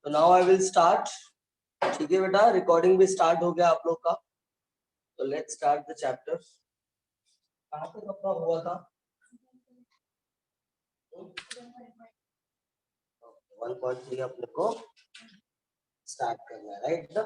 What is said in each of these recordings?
तो now I will start. ठीक है बेटा, रिकॉर्डिंग भी स्टार्ट हो गया आप लोग का। तो लेट्स स्टार्ट द चैप्टर। कहाँ तक अपना हुआ था? 1.3 अपने को स्टार्ट करना है, राइट ना?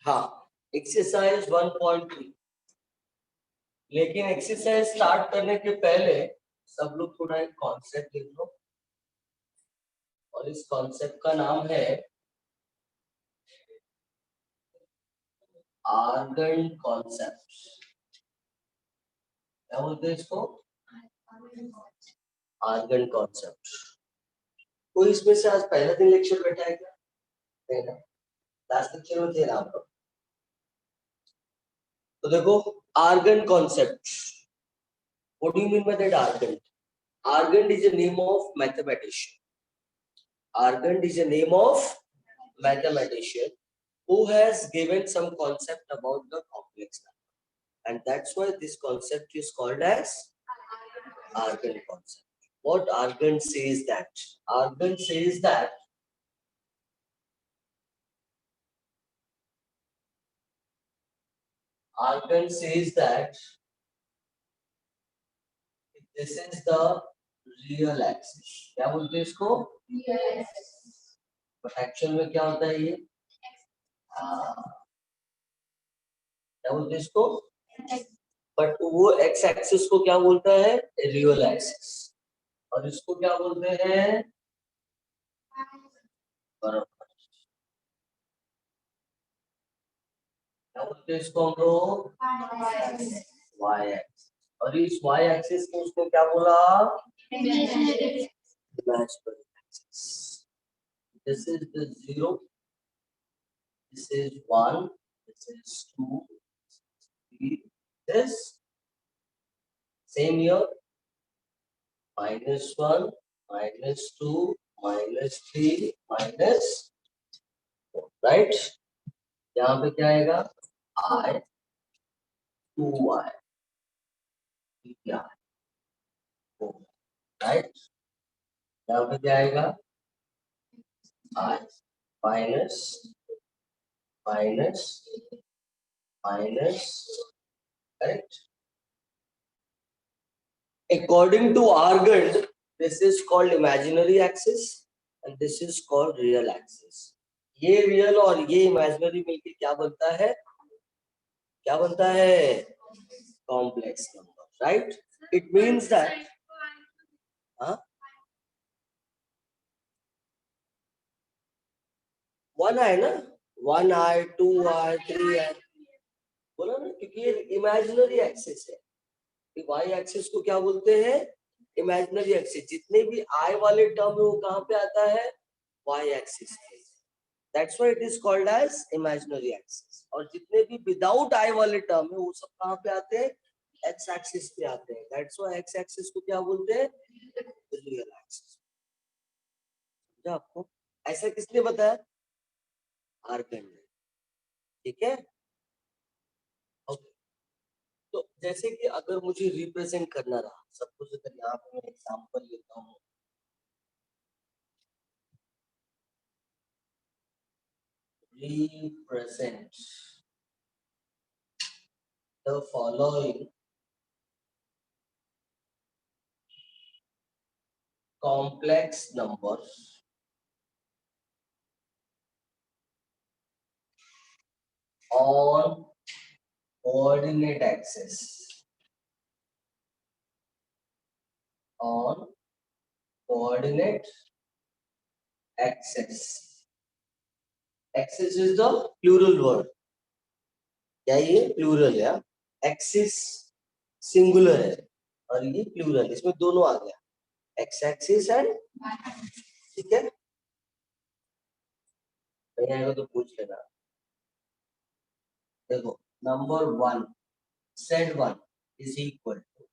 हाँ, एक्सरसाइज 1.3। लेकिन एक्सरसाइज स्टार्ट करने के पहले सब लोग थोड़ा एक कॉन्सेप्ट लिख लो, और इस कॉन्सेप्ट का नाम है आर्गन कॉन्सेप्ट। क्या बोलते हैं इसको? Argand concept. कोई इसमें से आज पहला दिन लेक्चर बैठा है क्या? नहीं ना, लास्ट लेक्चर में थे ना आप लोग। तो देखो, Argand concept, what do you mean by that? Argand, Argand is a name of mathematician. Argand is a name of mathematician who has given some concept about the complex number, and that's why this concept is called as Argand concept. What Argand says that? Argand says that this is the real axis. क्या बोलते हैं इसको? Real axis. But actual में क्या होता है ये? क्या बोलते हैं इसको? बट वो एक्स एक्सिस को क्या बोलता है? Real axis. और इसको क्या बोलते हैं? बराबर। क्या बोलते हैं इसको हम लोग? Y axis. और इस वाई एक्सिस को उसने क्या बोला? Imaginary axis. This is the 0, this is 1, this is 2, 3, this same here, -1, -2, -3, -4, right? यहाँ पे क्या आएगा? I, 2y, 3y, 4, right? यहाँ पे क्या आएगा? I minus minus minus, right? According to Argand, this is called imaginary axis and this is called real axis. ये real और ये इमेजिनरी मिलके क्या बनता है? क्या बनता है? Complex number, right? It means that one है ना, 1i, 2i, 3i बोला ना, क्योंकि ये इमेजिनरी एक्सिस है। वाई एक्सिस को क्या बोलते हैं? Imaginary axis. जितने भी आई वाले टर्म है वो कहाँ पे आता है? वाई एक्सिस पे। That's why it is called as imaginary axis. और जितने भी विदाउट आई वाले टर्म है वो सब कहाँ पे आते हैं? एक्स एक्सिस पे आते हैं। That's why एक्स एक्सिस को क्या बोलते हैं? Real axis. समझा आपको? ऐसा किसने बताया? आर्गन ने। ठीक है, okay. तो जैसे कि अगर मुझे रिप्रेजेंट करना रहा, सपोज अगर यहाँ पे मैं एग्जांपल लेता हूँ, represent the following complex numbers on coordinate axis, on coordinate axis. Axis is the plural word. क्या ये प्लूरल है? एक्सिस सिंगुलर है और ये प्लूरल, इसमें दोनों आ गया, एक्स एक्सिस एंड, ठीक है, नहीं आएगा तो पूछ लेना। देखो number 1 z1 is equal to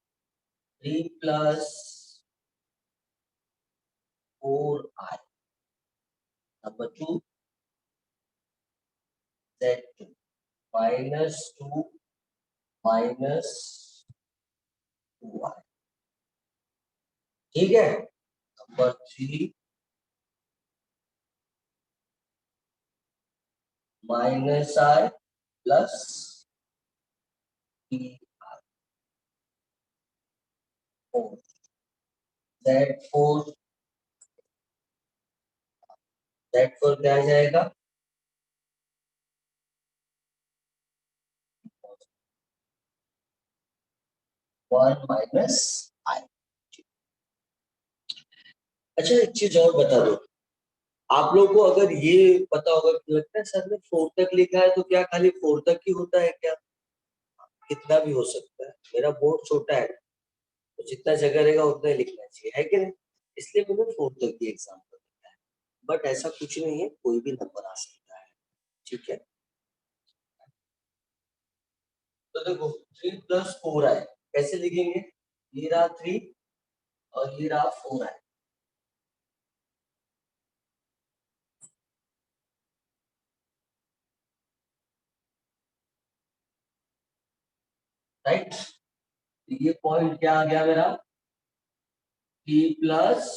3 plus 4i, number 2 z2 minus 2 minus 2i, ठीक है। Number 3 minus i plus 3i, 4 z4 क्या आ जाएगा, 1 minus i। अच्छा एक चीज और बता दो, आप लोग को अगर ये पता होगा कि लगता है सर ने 4 तक लिखा है तो क्या खाली 4 तक ही होता है क्या? कितना भी हो सकता है, मेरा बोर्ड छोटा है तो जितना जगह रहेगा उतना ही लिखना चाहिए, है कि नहीं, इसलिए मैंने 4 तक की एग्जाम्पल लिखा है। बट ऐसा कुछ नहीं है, कोई भी नंबर आ सकता है, ठीक है। तो देखो 3 प्लस 4 आए, कैसे लिखेंगे, ये रहा 3 और ये रहा 4 आए, राइट। ये पॉइंट क्या आ गया मेरा, 3 प्लस,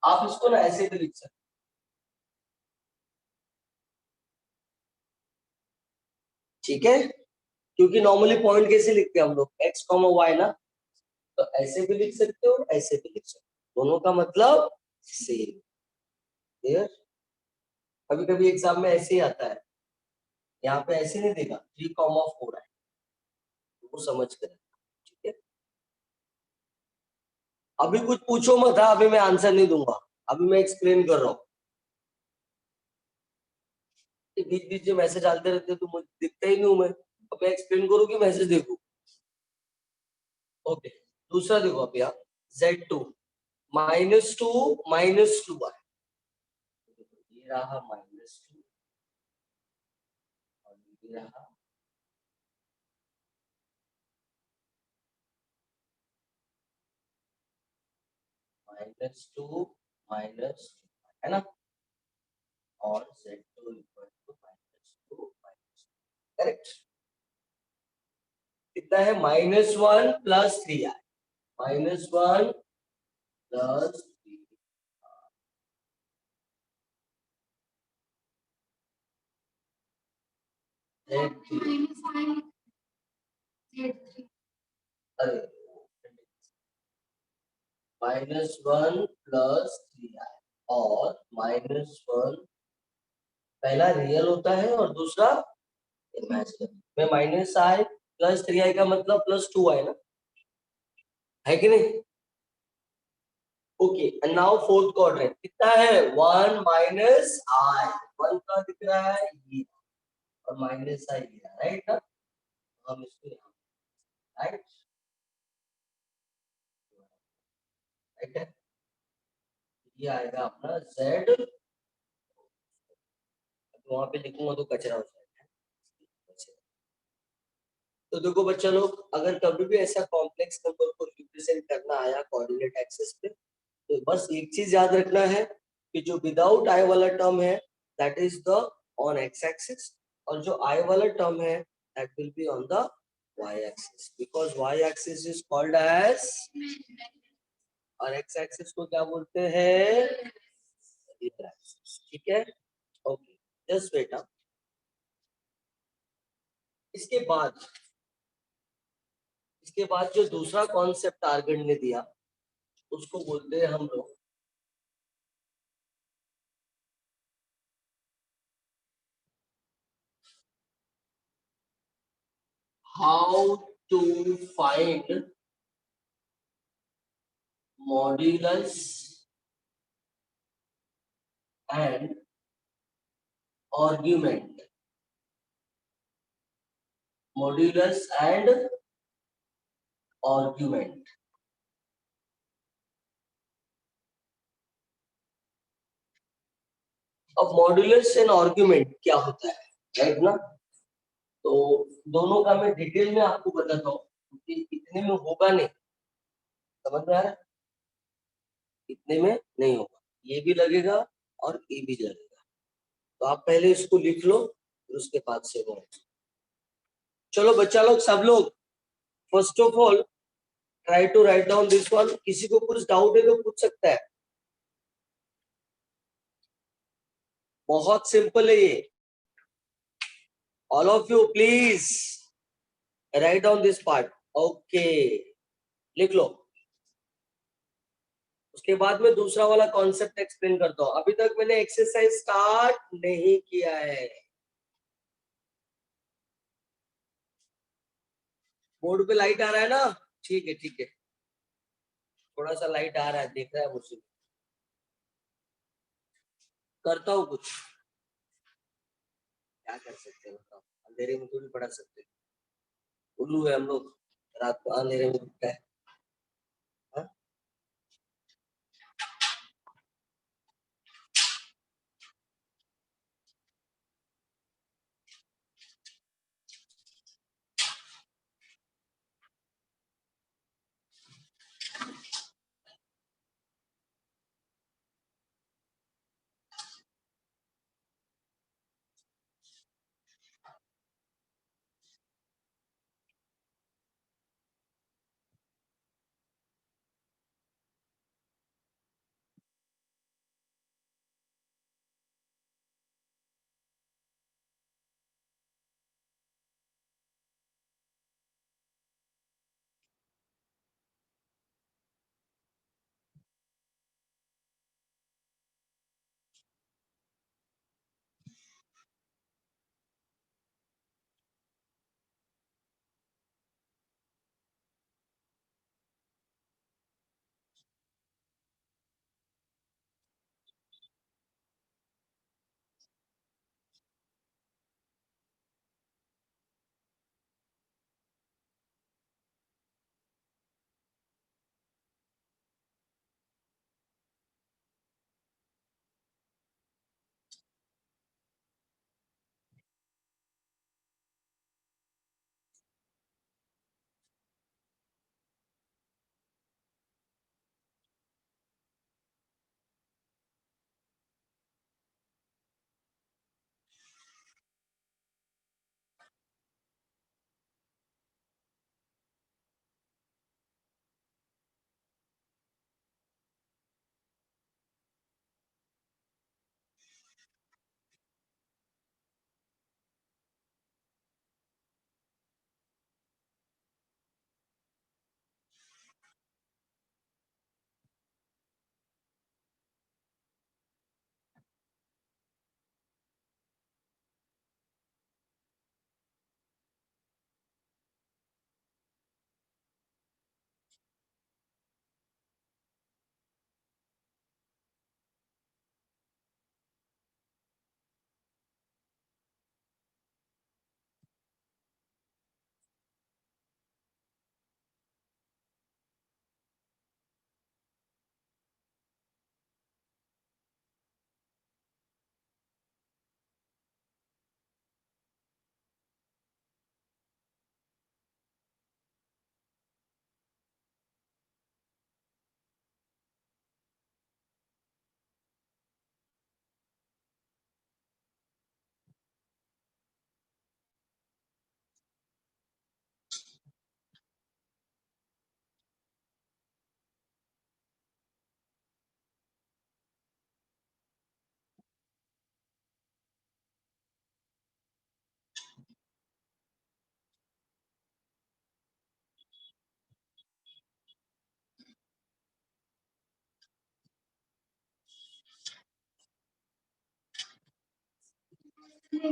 आप इसको ना ऐसे भी लिख सकते, ठीक है, क्योंकि नॉर्मली पॉइंट कैसे लिखते हैं हम लोग, एक्स कॉमा वाई ना, तो ऐसे भी लिख सकते हो ऐसे भी लिख सकते हो, दोनों का मतलब सेम। क्लियर। कभी कभी एग्जाम में ऐसे ही आता है, यहाँ पे ऐसे नहीं देगा, 3,4 है, तो वो समझ कर, ठीक है। अभी कुछ पूछो मत, अभी मैं आंसर नहीं दूंगा, अभी मैं एक्सप्लेन कर रहा हूँ, बीच बीच में मैसेज डालते रहते तो मुझे दिखता ही नहीं हूं मैं, अब मैं एक्सप्लेन करूँ कि मैसेज देखूं। ओके, दूसरा देखो अब यहाँ Z2 -2 है, ये रहा -2 और ये रहा -2 -2, है ना, और Z2 इक्वल टू -2 करेक्ट। कितना है, -1 प्लस 3 है, -1 प्लस 3, अरे -1 प्लस 3 है और -1, पहला रियल होता है और दूसरा इमेजिनरी, में -i प्लस 3i का मतलब +2i ना, है कि नहीं। Okay and now fourth quadrant कितना है, 1 माइनस आई, 1 का दिख रहा है ये और माइनस आई ये, राइट ना, हम इसको राइट, राइट है, ये आएगा अपना z, वहां पे लिखूंगा तो कचरा हो जाएगा। तो देखो बच्चा लोग, अगर कभी भी ऐसा कॉम्प्लेक्स नंबर को रिप्रेजेंट करना आया कोऑर्डिनेट एक्सिस पे, तो बस एक चीज याद रखना है कि जो विदाउट आई वाला टर्म है that is the on x axis, और जो आई वाला टर्म है that will be on the y-axis, because y-axis is called as, और x-axis को क्या बोलते हैं, रियल एक्सिस. ठीक है, ओके, जस्ट वेट अप. इसके बाद जो दूसरा कॉन्सेप्ट आर्गन ने दिया उसको बोलते हैं हम लोग how to find modulus and argument. Modulus and argument. अब मॉड्यूलस एंड आर्ग्यूमेंट क्या होता है, राइट ना. तो दोनों का मैं डिटेल में आपको बताता हूँ क्योंकि इतने में होगा नहीं. समझ में आ रहा है, इतने में नहीं होगा. ये भी लगेगा और ये भी लगेगा. तो आप पहले इसको लिख लो फिर उसके बाद से वो. चलो बच्चा लोग, सब लोग, first of all try to write down this one. किसी को कुछ डाउट है तो पूछ सकता है. बहुत सिंपल है ये. All of you please right down this part. Okay, लिख लो. उसके बाद में दूसरा वाला कॉन्सेप्ट एक्सप्लेन करता हूं. अभी तक मैंने एक्सरसाइज स्टार्ट नहीं किया है. बोर्ड पे लाइट आ रहा है ना, ठीक है ठीक है. थोड़ा सा लाइट आ रहा है, देख रहा है मुझे. करता हूँ कुछ, क्या कर सकते हैं बताओ. अंधेरे में थोड़ी पढ़ा सकते. उल्लू है हम लोग, रात को अंधेरे में दिखता है. हाँ? हिंदी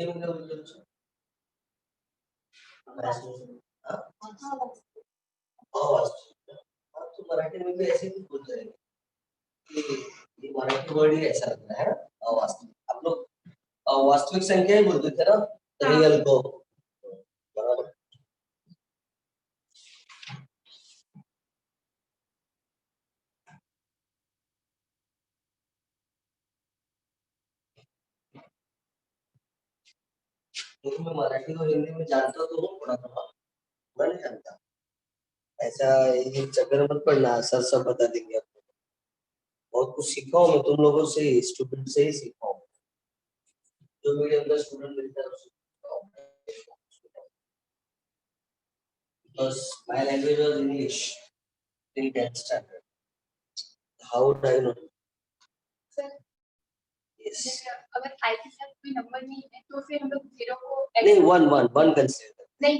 में क्या बोलते हैं उसको? हाँ, तो मराठी में भी ऐसे ही बोलते हैं कि ये मराठी वर्ड ही ऐसा लगता है ना अवास्तविक। आप लोग वास्तविक संख्या ही बोलते थे ना रियल को, बराबर। लेकिन मैं मराठी और हिंदी में जानता तो हूँ थोड़ा थोड़ा, मैं नहीं जानता ऐसा। ये चक्कर मत पड़ना, सर सब बता देंगे आपको। बहुत कुछ सीखा हूँ मैं तुम लोगों से, स्टूडेंट से ही सीखा हूँ। जो मीडियम का स्टूडेंट मिलता है उससे सीखा हूँ। Because my language was English till 10th standard. How would I know? Yes. अगर आई के साथ कोई नंबर नहीं है तो फिर हम लोग जीरो को नहीं, वन कंसीडर नहीं,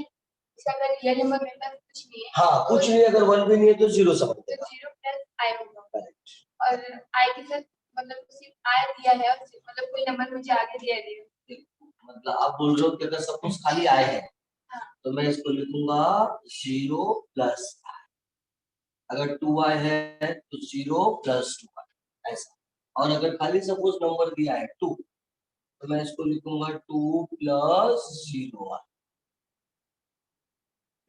अगर रियल नंबर मेरे पास कुछ नहीं है, हाँ कुछ नहीं, अगर वन भी नहीं है तो जीरो समझ तो लेगा। जीरो प्लस आई होगा। करेक्ट। और आई के साथ मतलब सिर्फ आई दिया है और मतलब कोई नंबर मुझे आगे दिया है। मतलब आप बोल रहे हो कि अगर सपोज खाली आई है तो मैं इसको लिखूंगा 0 प्लस आई। अगर 2i है तो 0 प्लस 2i ऐसा। और अगर खाली सपोज नंबर दिया है 2 तो मैं इसको लिखूंगा 2 प्लस 0i।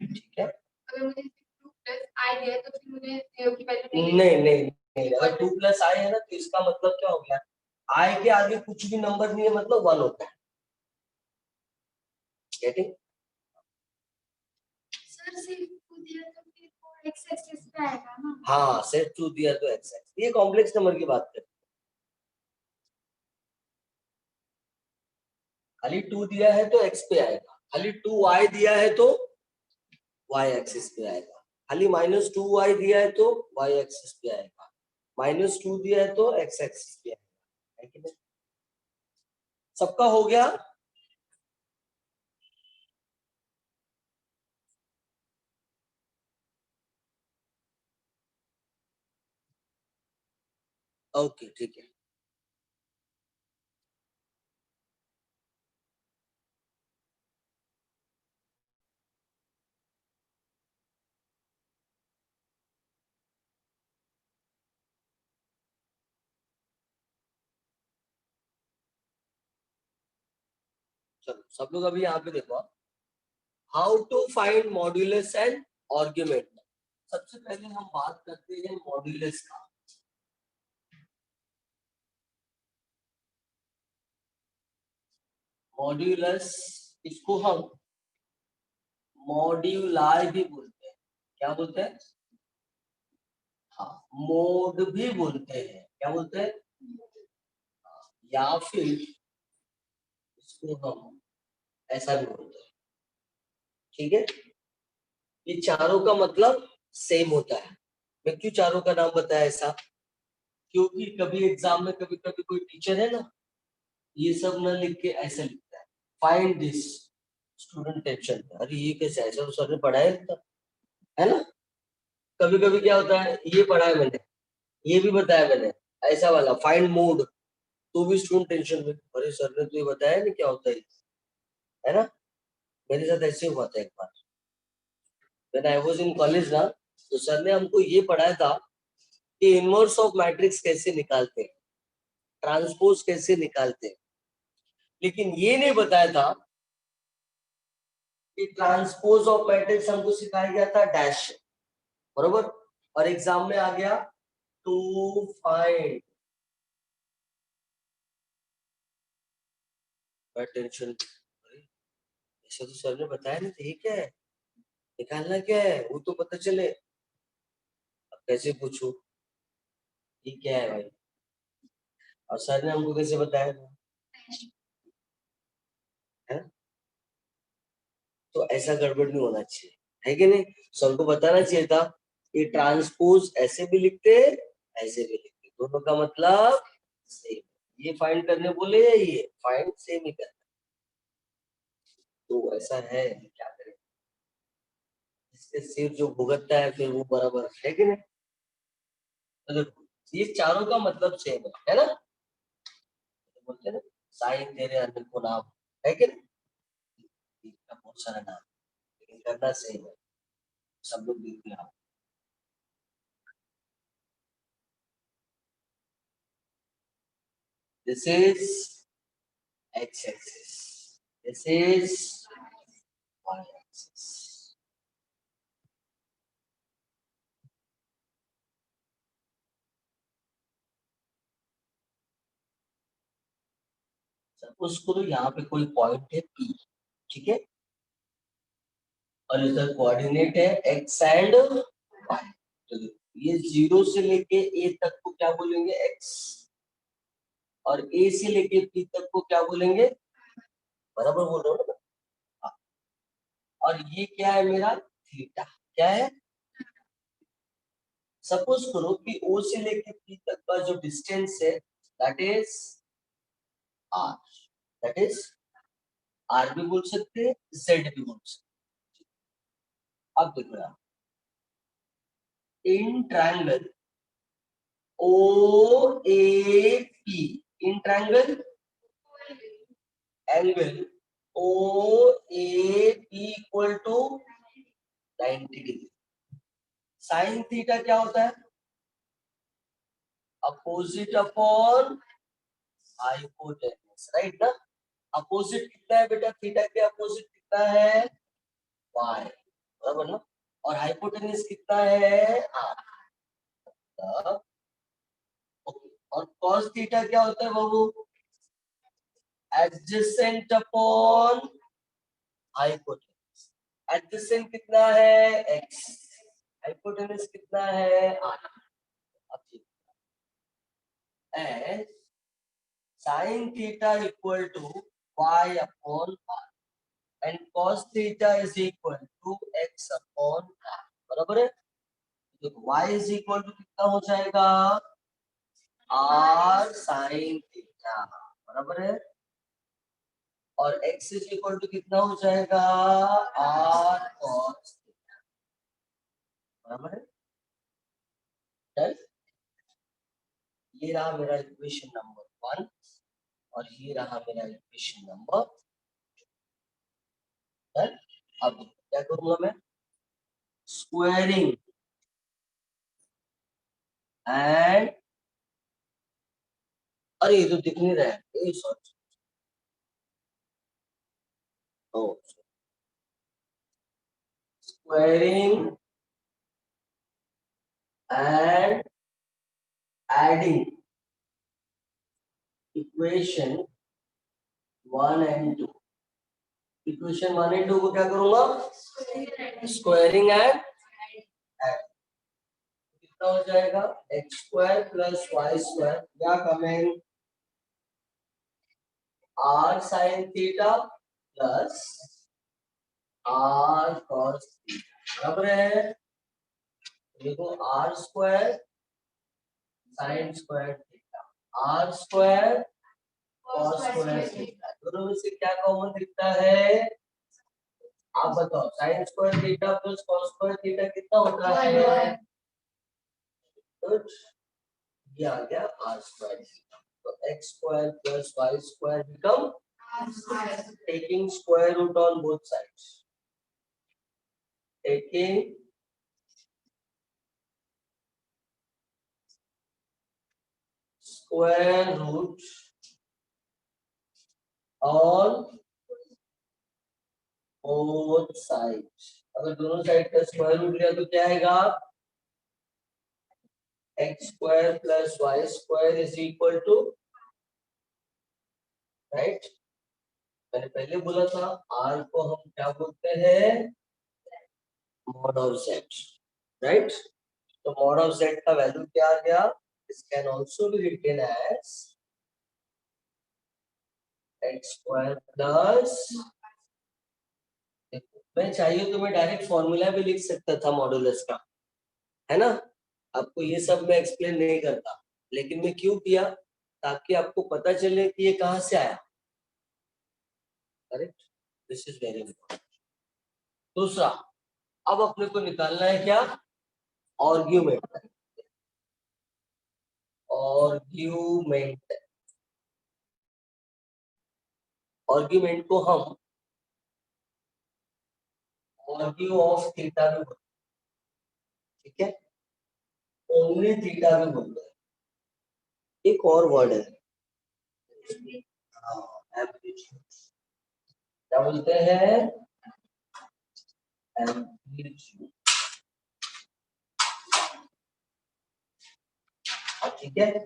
ठीक है। अगर मुझे 2 प्लस आई दिया है तो फिर मुझे 0 की वैल्यू नहीं, अगर 2 प्लस आई है ना तो इसका मतलब क्या हो गया, आई के आगे कुछ भी नंबर नहीं है मतलब 1 होता है। गेटिंग? सर सिर्फ दिया तो फिर वो एक्स एक्सिस पे आएगा ना। हाँ, सेट 2 दिया तो एक्स एक्स, ये कॉम्प्लेक्स नंबर की बात करते हैं। खाली 2 दिया है तो एक्स पे आएगा, खाली 2y दिया है तो y एक्सिस पे आएगा, खाली -2y दिया है तो y एक्सिस पे आएगा, -2 दिया है तो x एक्सिस पे आएगा। है कि नहीं? सबका हो गया? ओके ठीक है। चलो सब लोग अभी यहाँ पे देखो, how to find modulus and argument. सबसे पहले हम बात करते हैं मॉड्यूलस का। मॉड्यूलस, इसको हम मॉड्यूलाई भी बोलते हैं। क्या बोलते हैं? हाँ, मोड भी बोलते हैं। क्या बोलते हैं? या फिर इसको हम ऐसा भी बोलते हैं। ठीक है, ये चारों का मतलब सेम होता है। मैं क्यों चारों का नाम बताया ऐसा, क्योंकि कभी एग्जाम में कभी कभी कोई टीचर है ना, ये सब ना लिख के ऐसा लिखता है, फाइंड दिस। स्टूडेंट टेंशन, अरे ये कैसे, ऐसा तो सर ने पढ़ाया था, है ना। कभी कभी क्या होता है, ये पढ़ा है मैंने, ये भी बताया मैंने, ऐसा वाला फाइंड मोड, तो भी स्टूडेंट टेंशन में, अरे सर ने तो ये बताया नहीं क्या होता है ना। मेरे साथ ऐसे हुआ था एक बार, when I was in college ना, तो सर ने हमको ये पढ़ाया था कि इनवर्स ऑफ मैट्रिक्स कैसे निकालते हैं, ट्रांसपोज कैसे निकालते हैं, लेकिन ये नहीं बताया था कि ट्रांसपोज ऑफ मैट्रिक्स हमको सिखाया गया था डैश, बरोबर। और एग्जाम में आ गया टू फाइंड, टेंशन, ऐसा तो सर ने बताया नहीं था, ये क्या है, निकालना क्या है वो तो पता चले। अब कैसे पूछूं ये क्या है भाई, और सर ने हमको कैसे बताया था, है ना? तो ऐसा गड़बड़ नहीं होना चाहिए, है कि नहीं। सर को बताना चाहिए था कि ट्रांसपोज ऐसे भी लिखते ऐसे भी लिखते, दोनों का मतलब सेम। ये फाइंड करने बोले या ये फाइंड सेम ही करना, तो ऐसा है क्या करें। इसके सिर जो भुगतता है फिर वो बराबर है कि नहीं। तो देखो ये चारों का मतलब सेम है ना। तो बोलते हैं ना साइन तेरे अनेकों नाम, है कि नहीं। इसका बहुत सारा नाम लेकिन करना सेम है, सब लोग देख रहे हैं। This is x-axis. This is y-axis. Suppose करो यहाँ पे कोई पॉइंट है P, ठीक है, और इधर कोऑर्डिनेट है x एंड y। तो ये 0 से लेके a तक को क्या बोलेंगे x, और a से लेके p तक को क्या बोलेंगे, बराबर बोल रहा हूँ ना। हाँ। और ये क्या है मेरा थीटा, क्या है। सपोज करो कि O से लेके P तक का जो डिस्टेंस है that is R, that is R भी बोल सकते हैं Z भी बोल सकते हैं। अब देखो यार in triangle OAP, in triangle angle OAP equal to 90 degree. Sine theta क्या होता है, अपोजिट अपॉन हाइपोटेन्यूज, राइट ना। अपोजिट कितना है बेटा, थीटा के अपोजिट कितना है y, बराबर ना। और हाइपोटेन्यूज कितना है r। और cos थीटा क्या होता है बाबू, एडजेसेंट अपॉन हाइपोटेन्यूज। एडजेसेंट कितना है x, हाइपोटेन्यूज कितना है r। अब as sin theta equal to y upon r and cos theta is equal to x upon r, बराबर है। तो y is equal to कितना हो जाएगा r sin theta, बराबर है। और x is equal to कितना हो जाएगा r cos theta, बराबर है। डन। ये रहा मेरा इक्वेशन नंबर 1 और ये रहा मेरा इक्वेशन नंबर। डन। अब क्या करूंगा मैं, स्क्वायरिंग एंड, अरे ये तो दिख नहीं रहा है, sorry, squaring and adding equation 1 and 2। Equation 1 and 2 को क्या करूंगा, स्क्वायरिंग एंड कितना हो जाएगा X square plus Y square, या कमेंट R sine theta plus R cos theta, बराबर है। देखो R square sine square theta, R square cos square theta, दोनों में से क्या कॉमन दिखता है, आप बताओ। Sine square theta plus cos square theta कितना होता है, कुछ ये आ गया आर स्क्वायर थीटा। तो x square plus Y square become taking square root on both sides, taking square root on both sides। अगर दोनों साइड का स्क्वायर रूट लिया तो क्या आएगा, x square plus Y square is equal to, right. मैंने पहले बोला था आर को हम क्या बोलते हैं, मॉड ऑफ जेड, राइट। तो मॉड ऑफ जेड का वैल्यू क्या आ गया, this can also be written as x square plus, मैं चाहिए तो मैं डायरेक्ट फॉर्मूला भी लिख सकता था मॉडुलस का, है ना। आपको ये सब मैं एक्सप्लेन नहीं करता, लेकिन मैं क्यों किया, ताकि आपको पता चले कि ये कहां से आया, correct. This is very important. दूसरा अब अपने को निकालना है क्या, आर्ग्यूमेंट। आर्ग्यूमेंट, आर्ग्यूमेंट को हम आर्ग्यू ऑफ थीटा भी बोलते हैं, ठीक है, ओनली थीटा भी बोलते हैं। एक और वर्ड है, एम्पलीट्यूड, क्या बोलते हैं, एम्पलीट्यूड, ठीक है।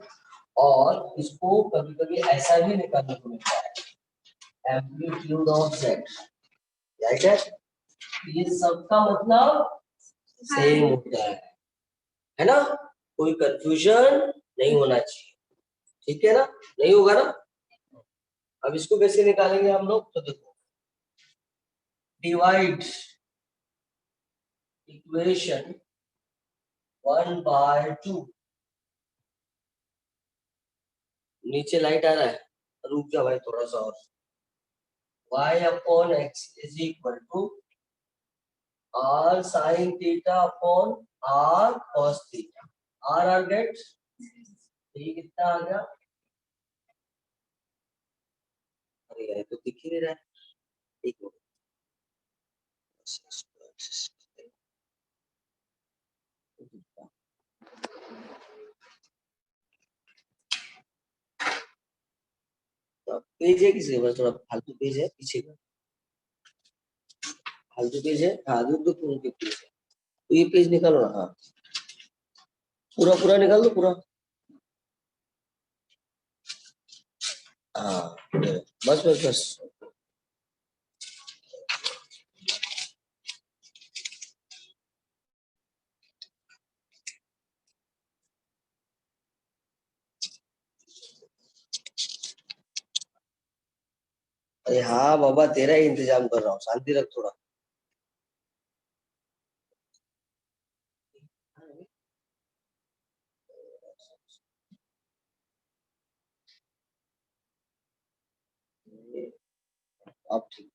और इसको कभी कभी ऐसा भी निकालने को मिलता है, एम्पलीट्यूड ऑफ जेड, राइट है। ये सबका मतलब सेम होता है ना, कोई कंफ्यूजन नहीं होना चाहिए, ठीक है ना, नहीं होगा ना। अब इसको कैसे निकालेंगे हम लोग, तो देखो, डिवाइड इक्वेशन 1/2, नीचे लाइट आ रहा है, रुक जा भाई थोड़ा सा और, y upon x is equal to r sin theta upon r cos theta, r get, ये कितना आ गया, अरे यार तो दिख ही नहीं रहा है, एक मिनट, पेज है किसी का, थोड़ा फालतू पेज है पीछे का, फालतू पेज है, हाँ दो पेज है, तो ये पेज निकालो ना, हाँ पूरा पूरा निकाल दो पूरा, हाँ बस बस बस, अरे हाँ बाबा तेरा ही इंतजाम कर रहा हूँ, शांति रख थोड़ा। अब ठीक,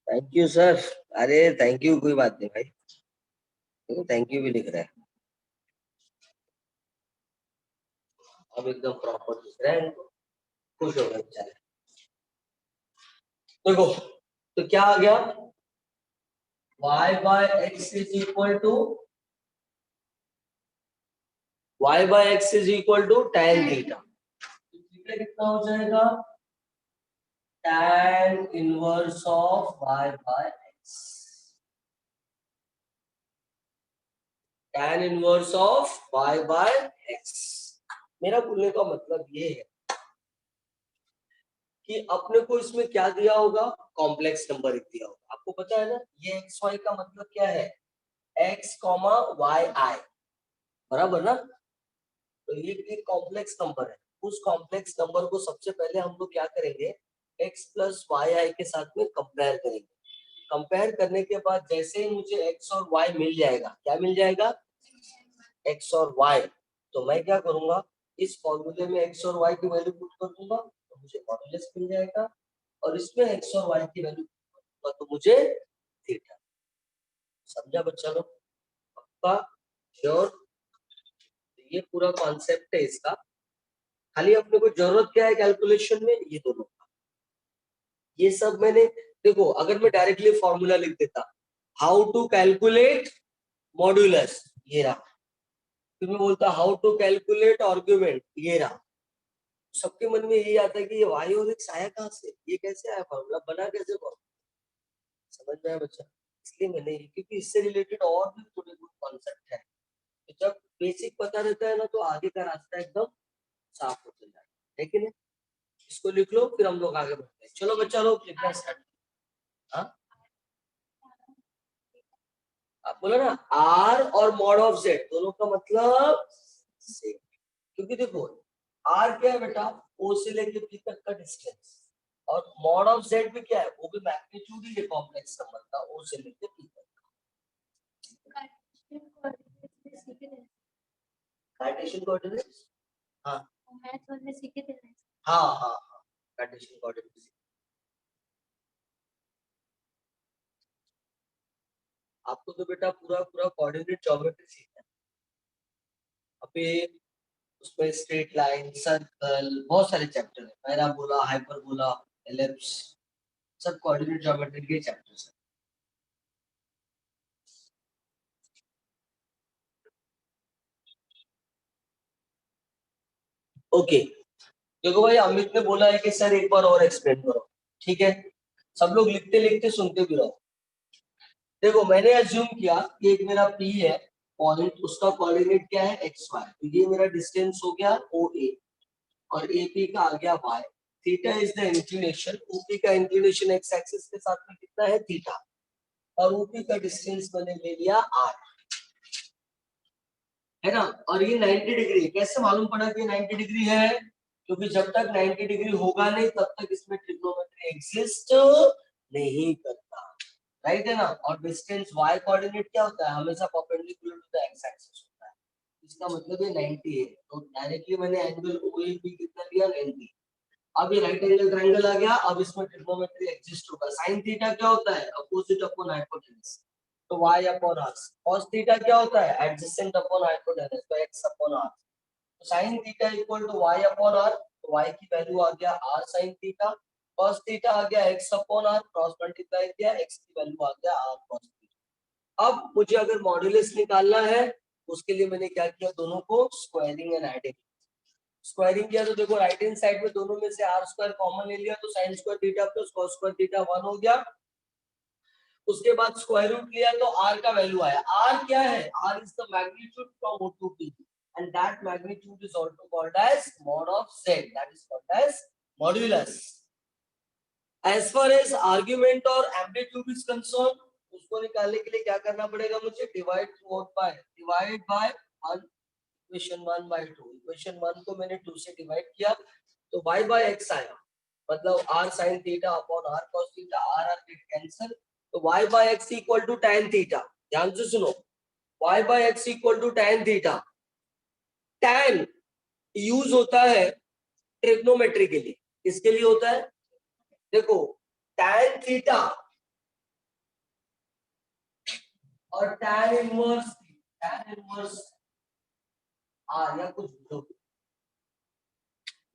थैंक यू सर, अरे थैंक यू कोई बात नहीं भाई, देखो थैंक यू भी लिख रहा है, अब एकदम प्रॉपर दिख रहा है इनको, खुश हो गए बेचारे। देखो तो क्या आ गया, y by x is equal to, y by x is equal to tan theta, theta कितना हो जाएगा, tan inverse of y by x, tan inverse of y by x. मेरा बोलने का मतलब ये है कि अपने को इसमें क्या दिया होगा, कॉम्प्लेक्स नंबर दिया होगा, आपको पता है ना, ये एक्स वाई का मतलब क्या है, एक्स कॉमा वाई आई, बराबर ना, तो ये एक कॉम्प्लेक्स नंबर है, उस कॉम्प्लेक्स नंबर को सबसे पहले हम लोग क्या करेंगे, एक्स प्लस वाई आई के साथ में कंपेयर करेंगे, कंपेयर करने के बाद जैसे ही मुझे एक्स और वाई मिल जाएगा, क्या मिल जाएगा, एक्स और वाई, तो मैं क्या करूंगा, इस फॉर्मूले में एक्स और वाई की वैल्यू पुट कर दूंगा, तो मुझे मॉडुलस मिल जाएगा, और इसमें एक्स और वाई की वैल्यू तो मुझे थीटा, समझा बच्चा लोग, पक्का, श्योर, ये पूरा कॉन्सेप्ट है इसका, खाली अपने को जरूरत क्या है कैलकुलेशन में, ये दोनों का, ये सब मैंने, देखो अगर मैं डायरेक्टली फॉर्मूला लिख देता, हाउ टू कैलकुलेट मॉड्यूलस, ये रहा, फिर मैं बोलता हाउ टू कैलकुलेट आर्ग्यूमेंट, ये रहा, सबके मन में यही आता है कि ये वाई और एक्स आया कहाँ से, ये कैसे आया फॉर्मूला, बना कैसे फॉर्मूला, समझ में आया बच्चा, इसलिए मैंने, क्योंकि इससे रिलेटेड और भी थोड़े बहुत कॉन्सेप्ट है, तो जब बेसिक पता रहता है ना, तो आगे का रास्ता एकदम साफ होता जाता है कि नहीं, इसको लिख लो फिर हम लोग आगे बढ़ते हैं, चलो बच्चा लोग लिखना स्टार्ट, हाँ आप बोला ना, आर और मॉड ऑफ जेड दोनों का मतलब सेम, क्योंकि देखो आर क्या है बेटा, ओ से लेके पी तक का डिस्टेंस, और मॉड ऑफ जेड भी क्या है, वो भी मैग्नीट्यूड ही है कॉम्प्लेक्स नंबर का, ओ से लेके पी तक, कार्टेशियन कोऑर्डिनेट्स, हाँ हाँ हाँ हाँ, कार्टेशियन कोऑर्डिनेट्स, आपको तो बेटा पूरा पूरा कोऑर्डिनेट ज्योमेट्री सीखना है। अभी उसमें स्ट्रेट लाइन, सर्कल, बहुत सारे चैप्टर है, पैराबोला, हाइपरबोला, एलिप्स, सब कोऑर्डिनेट ज्योमेट्री के चैप्टर्स है। ओके, देखो भाई अमित ने बोला है कि सर एक बार और एक्सप्लेन करो, ठीक है। सब लोग लिखते लिखते सुनते भी रहो। देखो मैंने अज्यूम किया कि एक मेरा पी है पॉइंट, उसका कोऑर्डिनेट क्या है एक्स वाई, तो ये मेरा डिस्टेंस हो गया ओ ए, और ए पी का आ गया y. Theta is the inclination, OP का इंक्लिनेशन एक्स एक्सिस के साथ में कितना है थीटा, और ओपी का डिस्टेंस मैंने ले लिया आर, है ना। और ये 90 डिग्री, कैसे मालूम पड़ा कि 90 डिग्री है, क्योंकि जब तक 90 डिग्री होगा नहीं तब तक इसमें ट्रिग्नोमेट्री एग्जिस्ट नहीं करता, राइट है ना। और डिस्टेंस y कोऑर्डिनेट क्या होता है, हमेशा perpendicular to the x axis होता है, इसका मतलब ये 90 है, तो डायरेक्टली मैंने एंगल OAB कितना लिया 90। अब ये राइट एंगल ट्रायंगल आ गया, अब इसमें ट्रिग्नोमेट्री एग्जिस्ट होगा। साइन थीटा क्या होता है, अपोजिट अपॉन हाइपोटेनस, तो y upon r। cos theta क्या होता है, एडजेसेंट अपॉन हाइपोटेनस, तो x अपॉन r। तो sin theta equal to y upon r, तो y की वैल्यू आ गया r sin theta, cos theta आ गया x upon r, cross multiply किया, x की वैल्यू आ गया r cos थीटा। अब मुझे अगर मॉड्यूलस निकालना है, उसके लिए मैंने क्या किया, दोनों को स्क्वायरिंग एंड एडिंग। स्क्वायरिंग किया तो देखो राइट हैंड साइड में दोनों में से आर स्क्वायर कॉमन ले लिया, तो sign square theta plus cos square theta 1 हो गया। उसके बाद स्क्वायर रूट लिया तो आर का वैल्यू आया। आर क्या है, r is the magnitude from O to P, and that magnitude is also called as mod of z, that is called as modulus. As far as argument और amplitude is concern, उसको निकालने के लिए क्या करना पड़ेगा मुझे, divide throughout by, divide by 1, equation 1 by 2, equation 1 को मैंने 2 से डिवाइड किया तो y बाय x आया, मतलब r sin theta upon r cos theta, r r get cancel, तो y by x equal to tan theta. ध्यान से सुनो, y by x equal to tan theta. tan use होता है ट्रिग्नोमेट्री के लिए, किसके लिए होता है, देखो tan थीटा और tan inverse, tan inverse r या कुछ भी,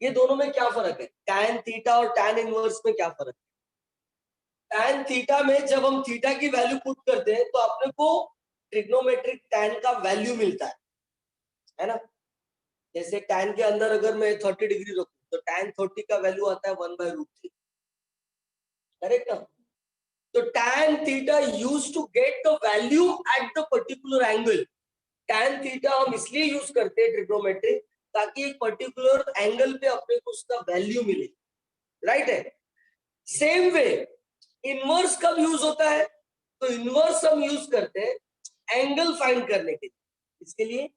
ये दोनों में क्या फर्क है, tan थीटा और tan इनवर्स में क्या फर्क है। tan थीटा में जब हम थीटा की वैल्यू पुट करते हैं तो अपने को ट्रिग्नोमेट्रिक tan का वैल्यू मिलता है ना। जैसे tan के अंदर अगर मैं 30 डिग्री रखूं तो tan 30 का वैल्यू आता है 1/√3, करेक्ट ना। तो tan theta use to get the value at the particular angle. tan theta हम इसलिए यूज करते हैं ट्रिग्नोमेट्री, ताकि एक पर्टिकुलर एंगल पे अपने को उसका वैल्यू मिले, राइट है। सेम वे इनवर्स कब यूज होता है, तो इनवर्स हम यूज करते हैं एंगल फाइंड करने के लिए, इसके लिए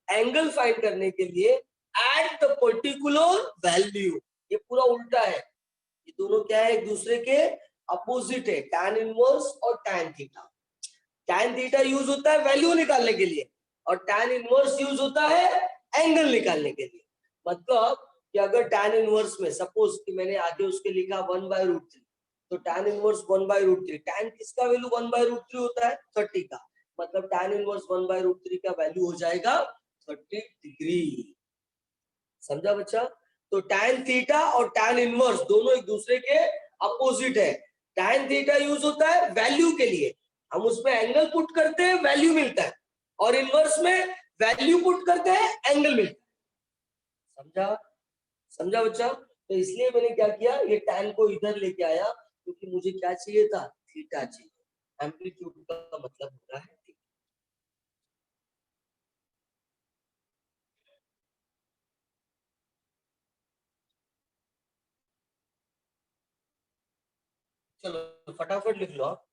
एंगल फाइंड करने के लिए एट द पर्टिकुलर वैल्यू। ये पूरा उल्टा है, ये दोनों क्या है, एक दूसरे के अपोजिट है, tan इनवर्स और tan theta. tan theta use होता है वैल्यू निकालने के लिए और tan इनवर्स यूज होता है एंगल निकालने के लिए। मतलब कि अगर tan इनवर्स में सपोज कि मैंने आगे उसके लिखा 1/√3, तो tan इनवर्स 1/√3, tan किसका वैल्यू 1/√3 होता है 30 का, मतलब tan इनवर्स 1/√3 का वैल्यू हो जाएगा 30 डिग्री। समझा बच्चा। तो tan थीटा और tan इनवर्स दोनों एक दूसरे के अपोजिट है। tan थीटा यूज होता है वैल्यू के लिए, हम उसमें एंगल पुट करते हैं वैल्यू मिलता है, और इनवर्स में वैल्यू पुट करते हैं एंगल मिलता है। समझा, समझा बच्चा। तो इसलिए मैंने क्या किया, ये tan को इधर लेके आया, क्योंकि मुझे क्या चाहिए था, थीटा चाहिए। एम्पलीट्यूड का मतलब होता है थीटा। चलो फटाफट लिख लो आप।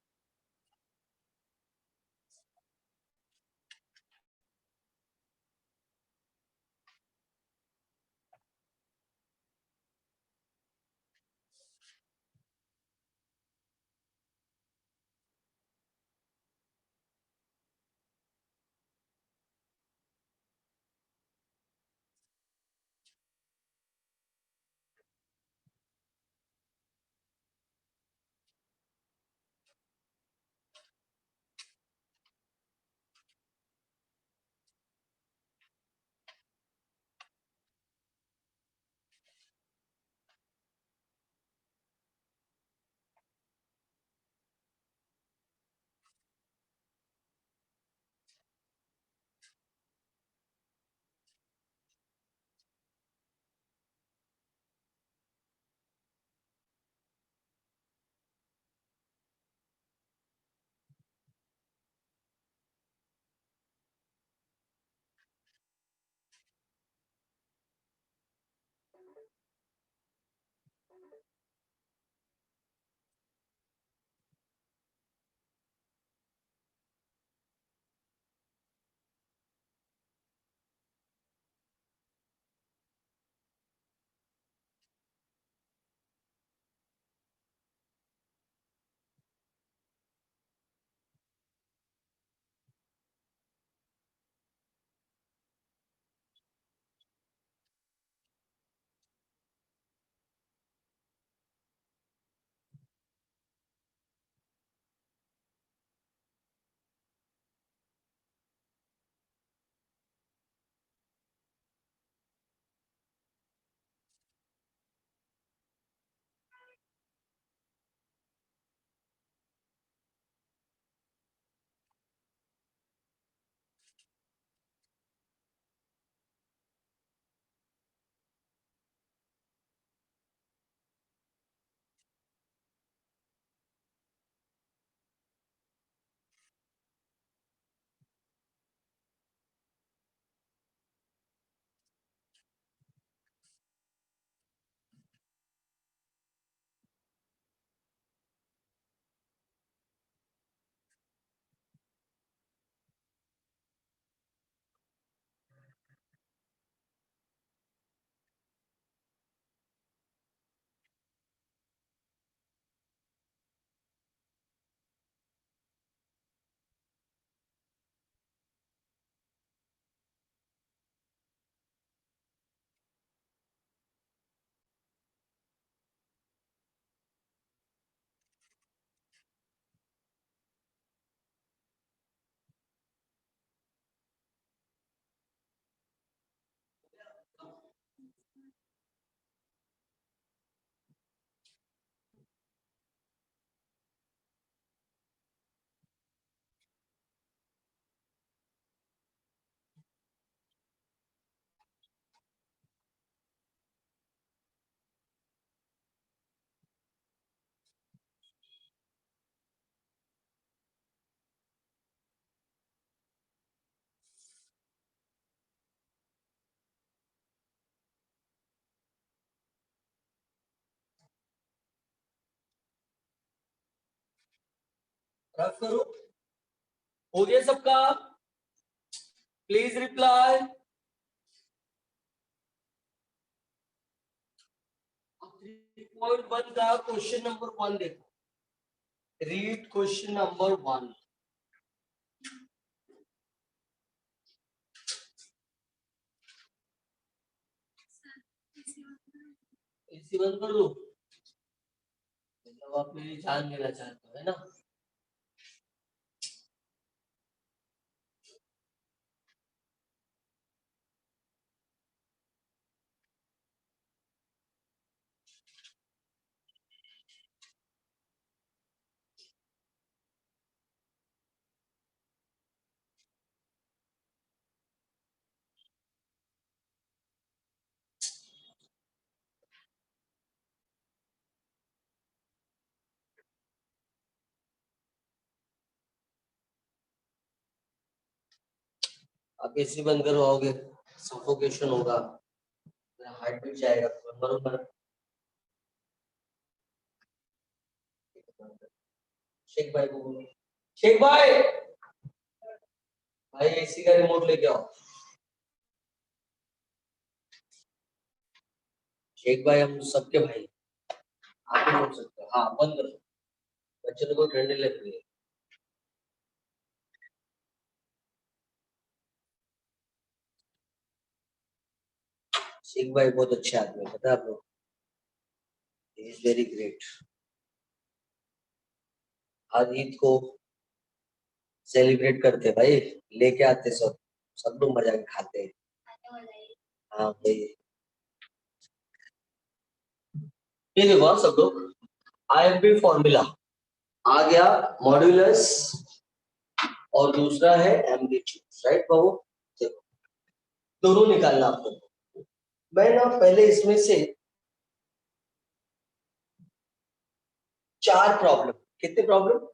रख करो, हो गया सबका? Please reply. 3.1 का क्वेश्चन नंबर 1 देखो, रीड क्वेश्चन नंबर 1। एसी बंद कर लो, मतलब आप मेरी जान लेना चाहते हो, है ना? आप एसी बंद करवाओगे, सफोकेशन होगा, हार्ट बीट जाएगा, बरोबर। शेख भाई को बोलो, शेख भाई, भाई एसी का रिमोट लेके आओ। शेख भाई हम सबके भाई, आप भी बोल सकते हो। हाँ बंद करो, बच्चों को ठंडी लग रही है। शेख भाई बहुत अच्छे आदमी है, पता है आप लोग, इज वेरी ग्रेट। हर ईद को सेलिब्रेट करते भाई, लेके आते सब, सब लोग मजा के खाते हैं। हाँ भाई, ये देखो सब लोग, आईएमपी फॉर्मूला आ गया, मॉड्यूलस और दूसरा है एम्पलीट्यूड, राइट बाबू? देखो दोनों निकालना आपको। मैं ना पहले इसमें से 4 प्रॉब्लम, कितने प्रॉब्लम?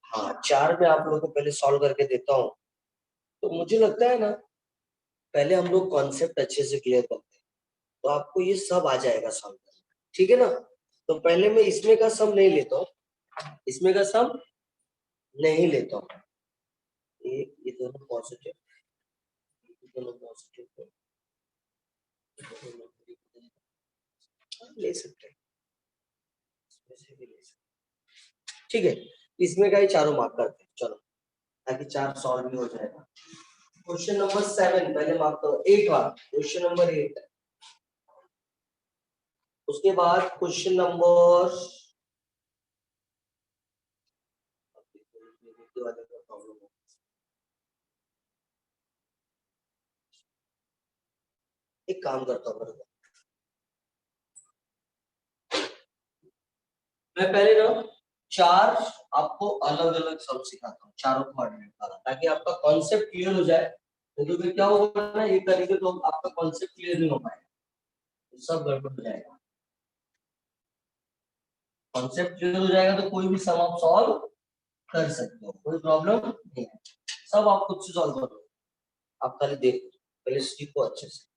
हाँ 4 में आप लोगों को पहले सॉल्व करके देता हूँ। तो मुझे लगता है ना, पहले हम लोग कॉन्सेप्ट अच्छे से क्लियर करते हैं, तो आपको ये सब आ जाएगा सॉल्व करना, ठीक है ना? तो पहले मैं इसमें का सम नहीं लेता हूँ, इसमें का सम नहीं लेता हूँ। ये दोनों पॉजिटिव, दोनों पॉजिटिव ले सकते हैं, इसमें से भी ले सकते हैं, ठीक है? इसमें का ही चारों मार्क करते हैं, चलो, ताकि 4 सॉल्व भी हो जाएगा। क्वेश्चन नंबर 7 पहले मार्क करो, 8 वाला क्वेश्चन नंबर 8। उसके बाद क्वेश्चन नंबर, एक काम करता हूँ, मैं पहले ना 4 आपको अलग अलग सब सिखाता हूँ, चारों कोऑर्डिनेट वाला, ताकि आपका कॉन्सेप्ट क्लियर हो जाए। तो फिर क्या होगा ना, ये करेंगे तो आपका कॉन्सेप्ट क्लियर नहीं हो पाएगा, तो सब गड़बड़ हो जाएगा। कॉन्सेप्ट क्लियर हो जाएगा तो कोई भी सम आप सॉल्व कर सकते हो, कोई प्रॉब्लम नहीं है, सब आप खुद से सॉल्व करो। आप खाली देखो, पहले सीखो अच्छे से।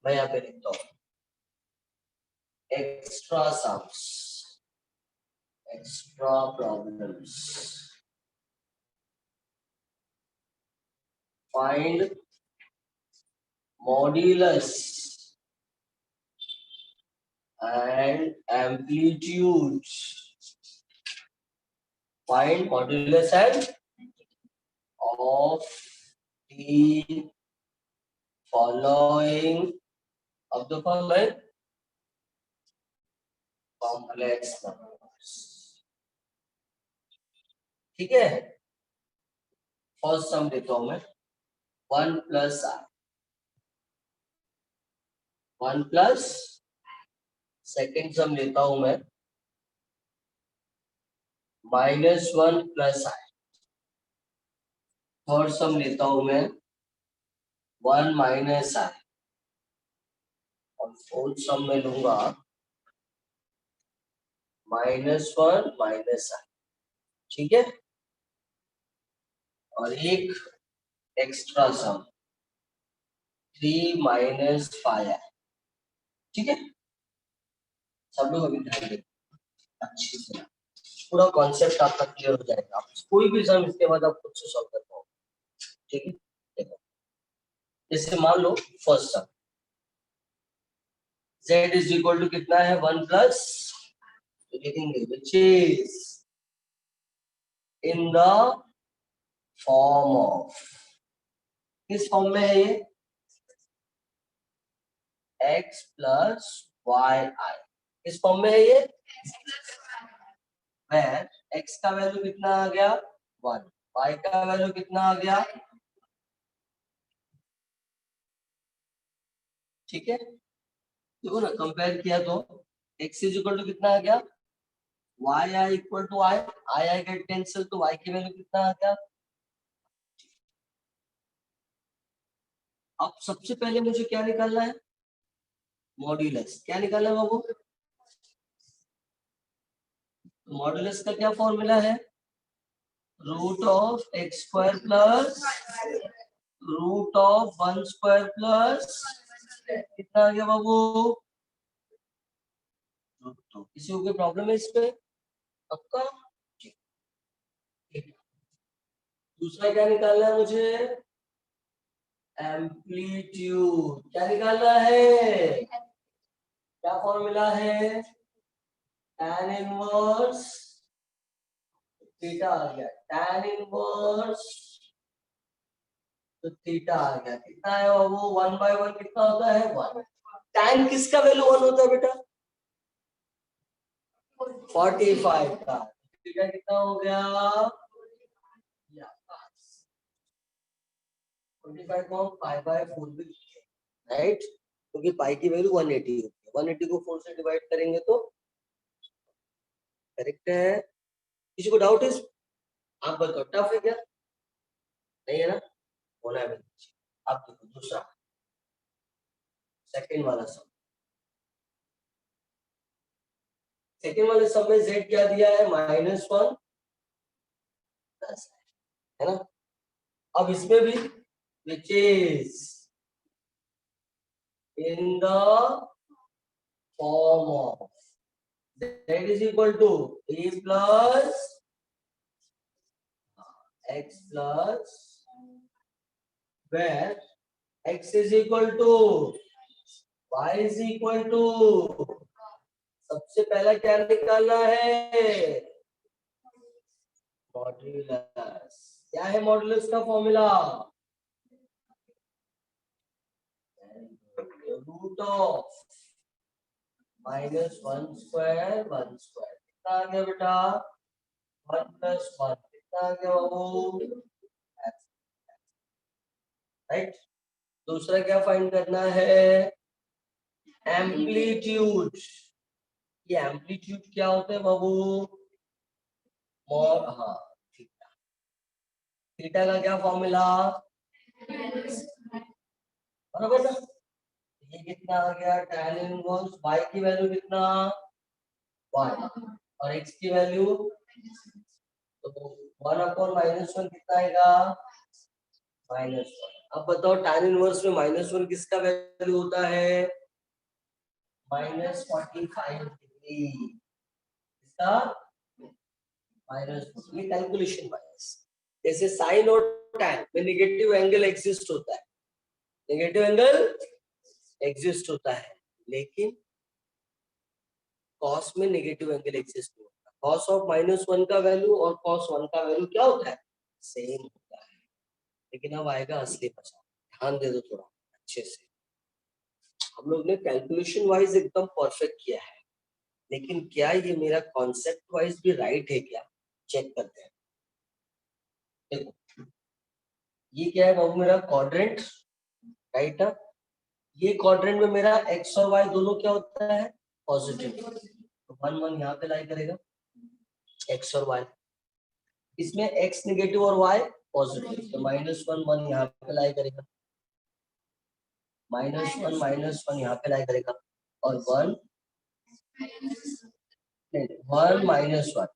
मैं यहाँ पे लिखता हूँ extra sums, extra problems, find modulus and amplitude, find modulus and of the following, of the following complex numbers, ठीक है? फर्स्ट सम देता हूं मैं, 1 प्लस आई, 1 प्लस, सेकेंड सम लेता हूं मैं -1 प्लस आई, थर्ड सम लेता हूं मैं 1 माइनस आई, और फोर्थ सम में लूंगा -1 माइनस आई, ठीक है? और एक एक्स्ट्रा सम 3 माइनस 5 है, ठीक है? सब लोग अभी ध्यान दें अच्छे से। पूरा कॉन्सेप्ट आपका क्लियर हो जाएगा। आप कोई भी सम इसके बाद आप खुद से सॉल्व कर पाओगे। ठीक है, देखो जैसे मान लो first sum z is equal to कितना है 1 प्लस, तो लिखेंगे which is in the form of, किस फॉर्म में है ये, x प्लस वाई आई, किस फॉर्म में है ये, वेर x का वैल्यू कितना आ गया 1, y का वैल्यू कितना आ गया, ठीक है। देखो ना कंपेयर किया तो x इज इक्वल टू कितना आ गया, y i equal to i, i get cancel, तो y की वैल्यू कितना आ गया। अब सबसे पहले मुझे क्या निकालना है, मॉड्यूलस, क्या निकालना है बाबू, मॉड्यूलस का क्या फॉर्मूला है, root of x square plus root of 1 square plus कितना आ गया बाबू, रूट 2। किसी को कोई प्रॉब्लम है इसमें आपका, दूसरा क्या निकालना है मुझे, एम्पलीट्यूड, क्या निकालना है, क्या फॉर्मूला है, tan इनवर्स थीटा आ गया, tan इनवर्स तो थीटा आ गया, कितना है वो 1/1 कितना होता है 1, tan किसका वैल्यू 1 होता है बेटा, 45 का, थीटा कितना हो गया, 45 को 5/4 भी राइट, क्योंकि पाई की वैल्यू 180 होती है, 180 को 4 से डिवाइड करेंगे तो करेक्ट है। किसी को डाउट है, आप बताओ टफ है क्या, नहीं है ना, होना है। आप देखो दूसरा सेकंड वाला सम, सेकंड वाले सम में z क्या दिया है -1 है ना। अब इसमें भी which is in the form of z is equal to a plus x plus where x is equal to y is equal to, सबसे पहला क्या निकालना है, मॉड्यूलस, क्या है मॉड्यूलस का formula, root of -1 square 1 square, कितना आ गया बेटा 1 + 1 कितना आ गया बाबू, राइट। दूसरा क्या फाइंड करना है, एम्पलीट्यूड, ये एम्पलीट्यूड क्या होता है बाबू, हाँ थीटा, थीटा का क्या फॉर्मूला, बराबर ना, ये कितना आ गया tan इनवर्स, y की वैल्यू कितना 1 और x की वैल्यू, तो 1/-1 कितना आएगा -1। अब बताओ tan इनवर्स में -1 किसका वैल्यू होता है -45 डिग्री, इसका -, ये कैलकुलेशन वाइज, जैसे साइन और tan में नेगेटिव एंगल एग्जिस्ट होता है, नेगेटिव एंगल एग्जिस्ट होता है, लेकिन कॉस में नेगेटिव एंगल एग्जिस्ट नहीं होता, कॉस ऑफ -1 का वैल्यू और कॉस 1 का वैल्यू क्या होता है, सेम होता है। लेकिन अब आएगा असली मजा, ध्यान दे दो थोड़ा अच्छे से, हम लोग ने कैलकुलेशन वाइज एकदम परफेक्ट किया है, लेकिन क्या ये मेरा कॉन्सेप्ट वाइज भी राइट है क्या, चेक करते हैं। देखो ये क्या है बाबू, मेरा क्वाड्रेंट राइट है, ये क्वाड्रेंट में मेरा x और y दोनों क्या होता है पॉजिटिव, तो 1 1 यहाँ पे लाई करेगा x और y, इसमें x नेगेटिव और y पॉजिटिव, तो -1 1 यहाँ पे लाई करेगा, -1 यहाँ पे लाई करेगा, और 1 -1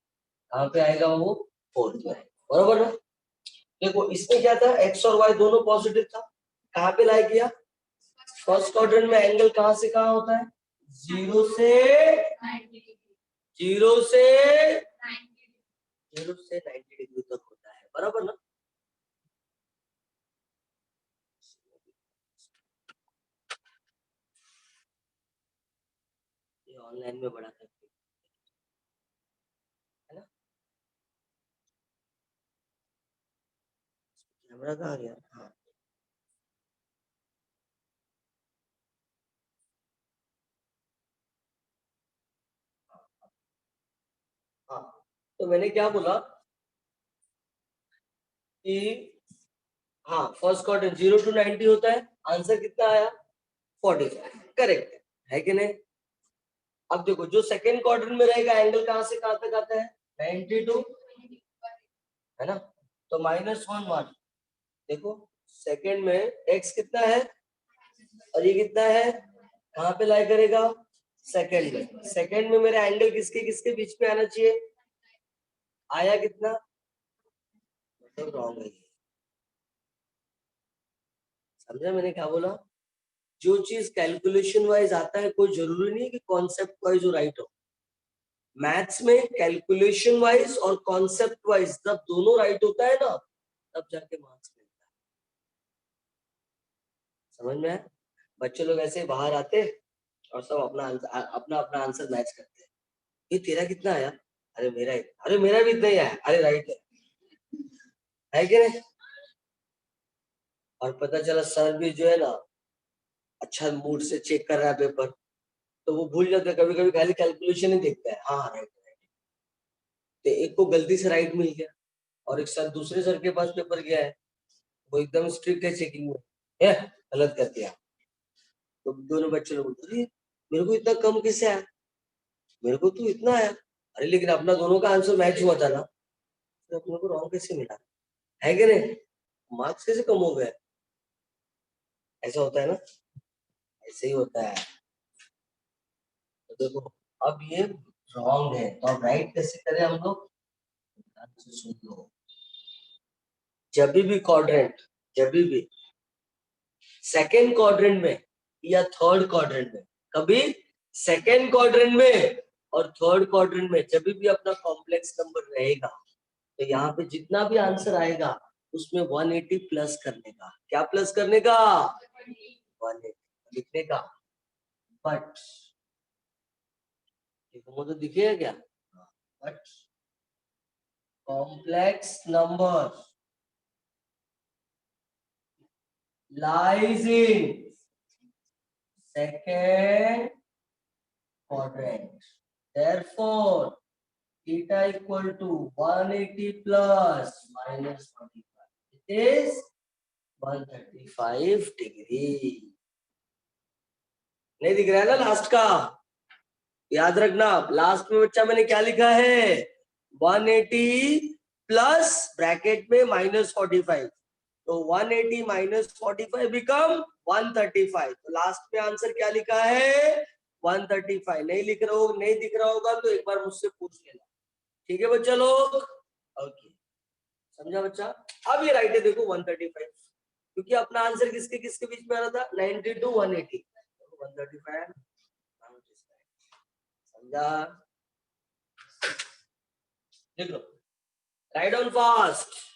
कहाँ पे आएगा वो 4 में, बराबर ना। देखो इसमें क्या था, x और y दोनों पॉजिटिव था, कहाँ पे लाई किया, फर्स्ट क्वाड्रेंट में एंगल कहाँ से कहाँ होता है, 0 से 0 से 90 डिग्री तक होता है, बराबर ना? ये ऑनलाइन में बड़ा करके है ना। कैमरा कहाँ गया? हाँ हाँ, तो मैंने क्या बोला कि हाँ फर्स्ट क्वाड्रेंट 0 to 90 होता है, आंसर कितना आया 45, करेक्ट है कि नहीं? अब देखो जो सेकंड क्वाड्रेंट में रहेगा एंगल कहां से कहां तक आता है 92, है ना? तो -1 देखो सेकंड में x कितना है और ये कितना है, कहां पे लाई करेगा सेकंड में। सेकंड में मेरा एंगल किसके किसके बीच में आना चाहिए, आया कितना, मतलब रॉन्ग है। समझा मैंने क्या बोला? जो चीज कैलकुलेशन वाइज आता है कोई जरूरी नहीं है कि कॉन्सेप्ट वाइज हो राइट हो। मैथ्स में कैलकुलेशन वाइज और कॉन्सेप्ट वाइज जब दोनों राइट होता है ना तब जाके मार्क्स मिलता है। समझ में आया? बच्चे लोग ऐसे बाहर आते और सब अपना अपना अपना आंसर मैच करते हैं। ये तेरा कितना आया, अरे मेरा ही, अरे मेरा भी इतना ही आया, अरे राइट है कि नहीं? और पता चला सर भी जो है ना अच्छा मूड से चेक कर रहा है पेपर, तो वो भूल जाता है, कभी कभी खाली कैलकुलेशन ही देखता है, हाँ राइट राइट। तो एक को गलती से राइट मिल गया और एक सर दूसरे सर के पास पेपर गया है, वो एकदम स्ट्रिक्ट है चेकिंग में, है गलत कर दिया। तो दोनों बच्चे लोग बोलते अरे मेरे को इतना कम कैसे आया, मेरे को तो इतना आया, अरे लेकिन अपना दोनों का आंसर मैच हुआ था ना, फिर अपने को रॉन्ग कैसे मिला, है कि नहीं? मार्क्स कैसे कम हो गए? ऐसा होता है ना, ऐसे ही होता है। तो देखो अब ये रॉन्ग है तो अब राइट कैसे करें हम लोग, ध्यान से सुन लो। जब भी क्वाड्रेंट, जब भी सेकेंड क्वाड्रेंट में या थर्ड क्वाड्रेंट में, कभी सेकेंड क्वाड्रेंट में और थर्ड क्वाड्रेंट में जब भी अपना कॉम्प्लेक्स नंबर रहेगा तो यहाँ पे जितना भी आंसर आएगा उसमें 180 प्लस करने का, क्या प्लस करने का, 180 लिखने का। बट देखो तो दिखेगा क्या, but complex number lies in second quadrant. Therefore, theta equal to 180 plus minus 45. It is 135 degree. नहीं दिख रहा है ना लास्ट का, याद रखना लास्ट में बच्चा मैंने क्या लिखा है 180 प्लस ब्रैकेट में -45, तो 180 -45 बिकम 135। तो लास्ट में आंसर क्या लिखा है 135। नहीं लिख रहा हो, नहीं दिख रहा होगा तो एक बार मुझसे पूछ लेना, ठीक है बच्चा लोग? ओके समझा बच्चा? अब ये राइट है देखो 135, क्योंकि अपना आंसर किसके किसके बीच में आ रहा था 90 to 180, 135 समझा? लिख लो, राइट डाउन फास्ट।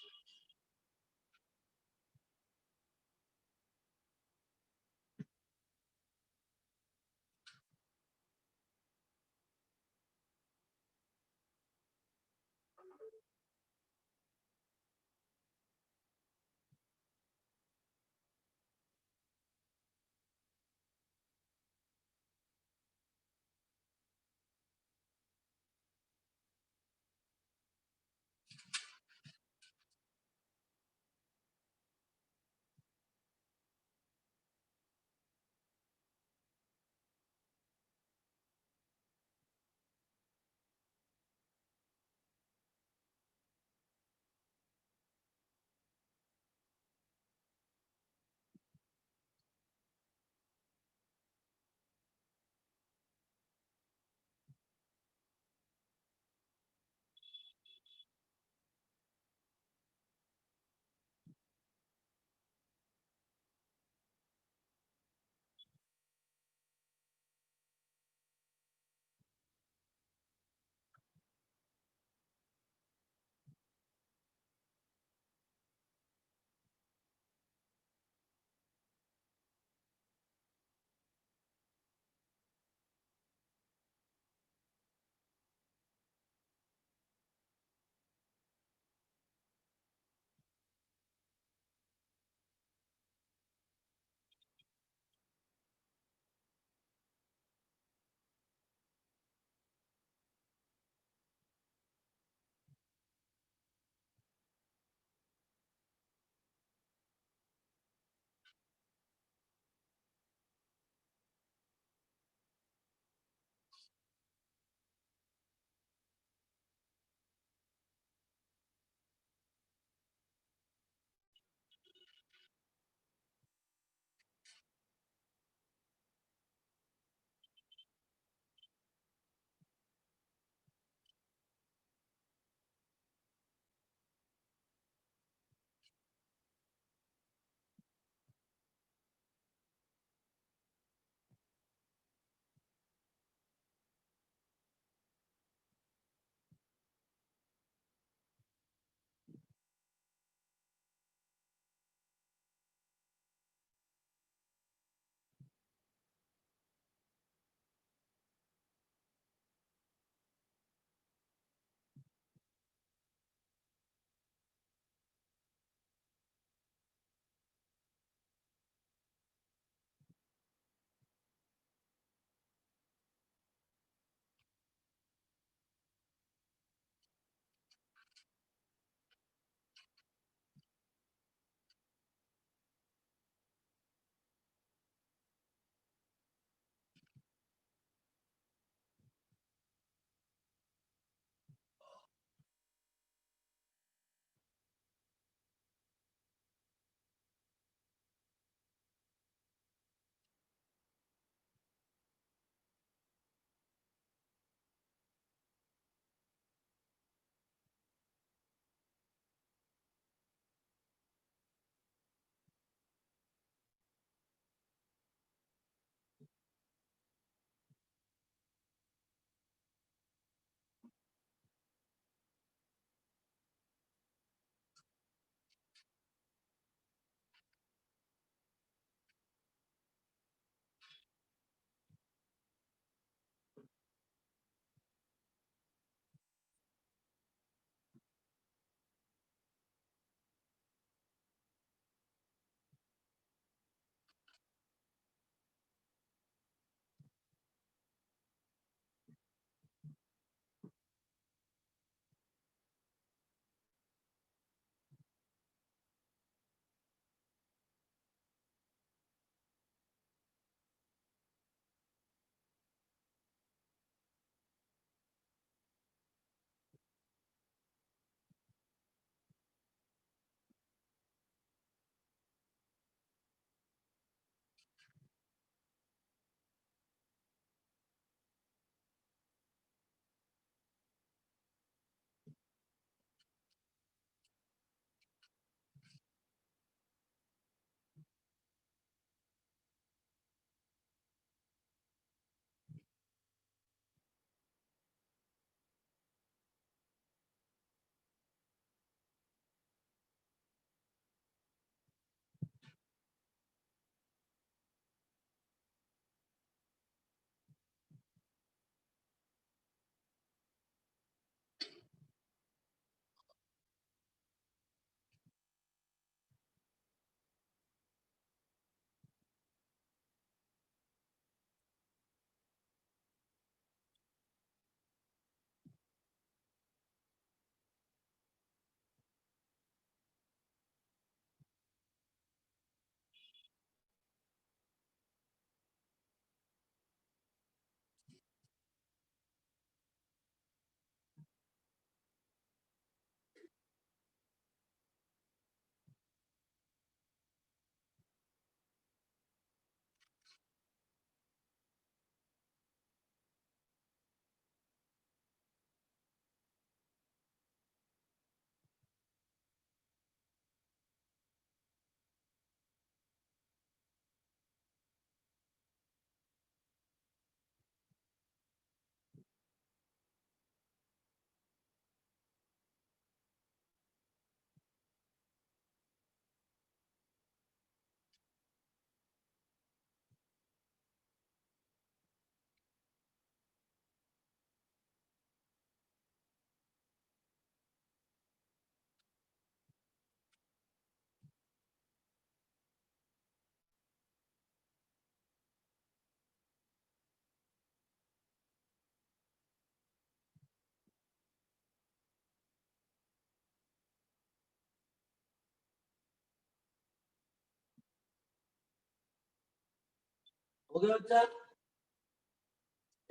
हो गया बच्चा?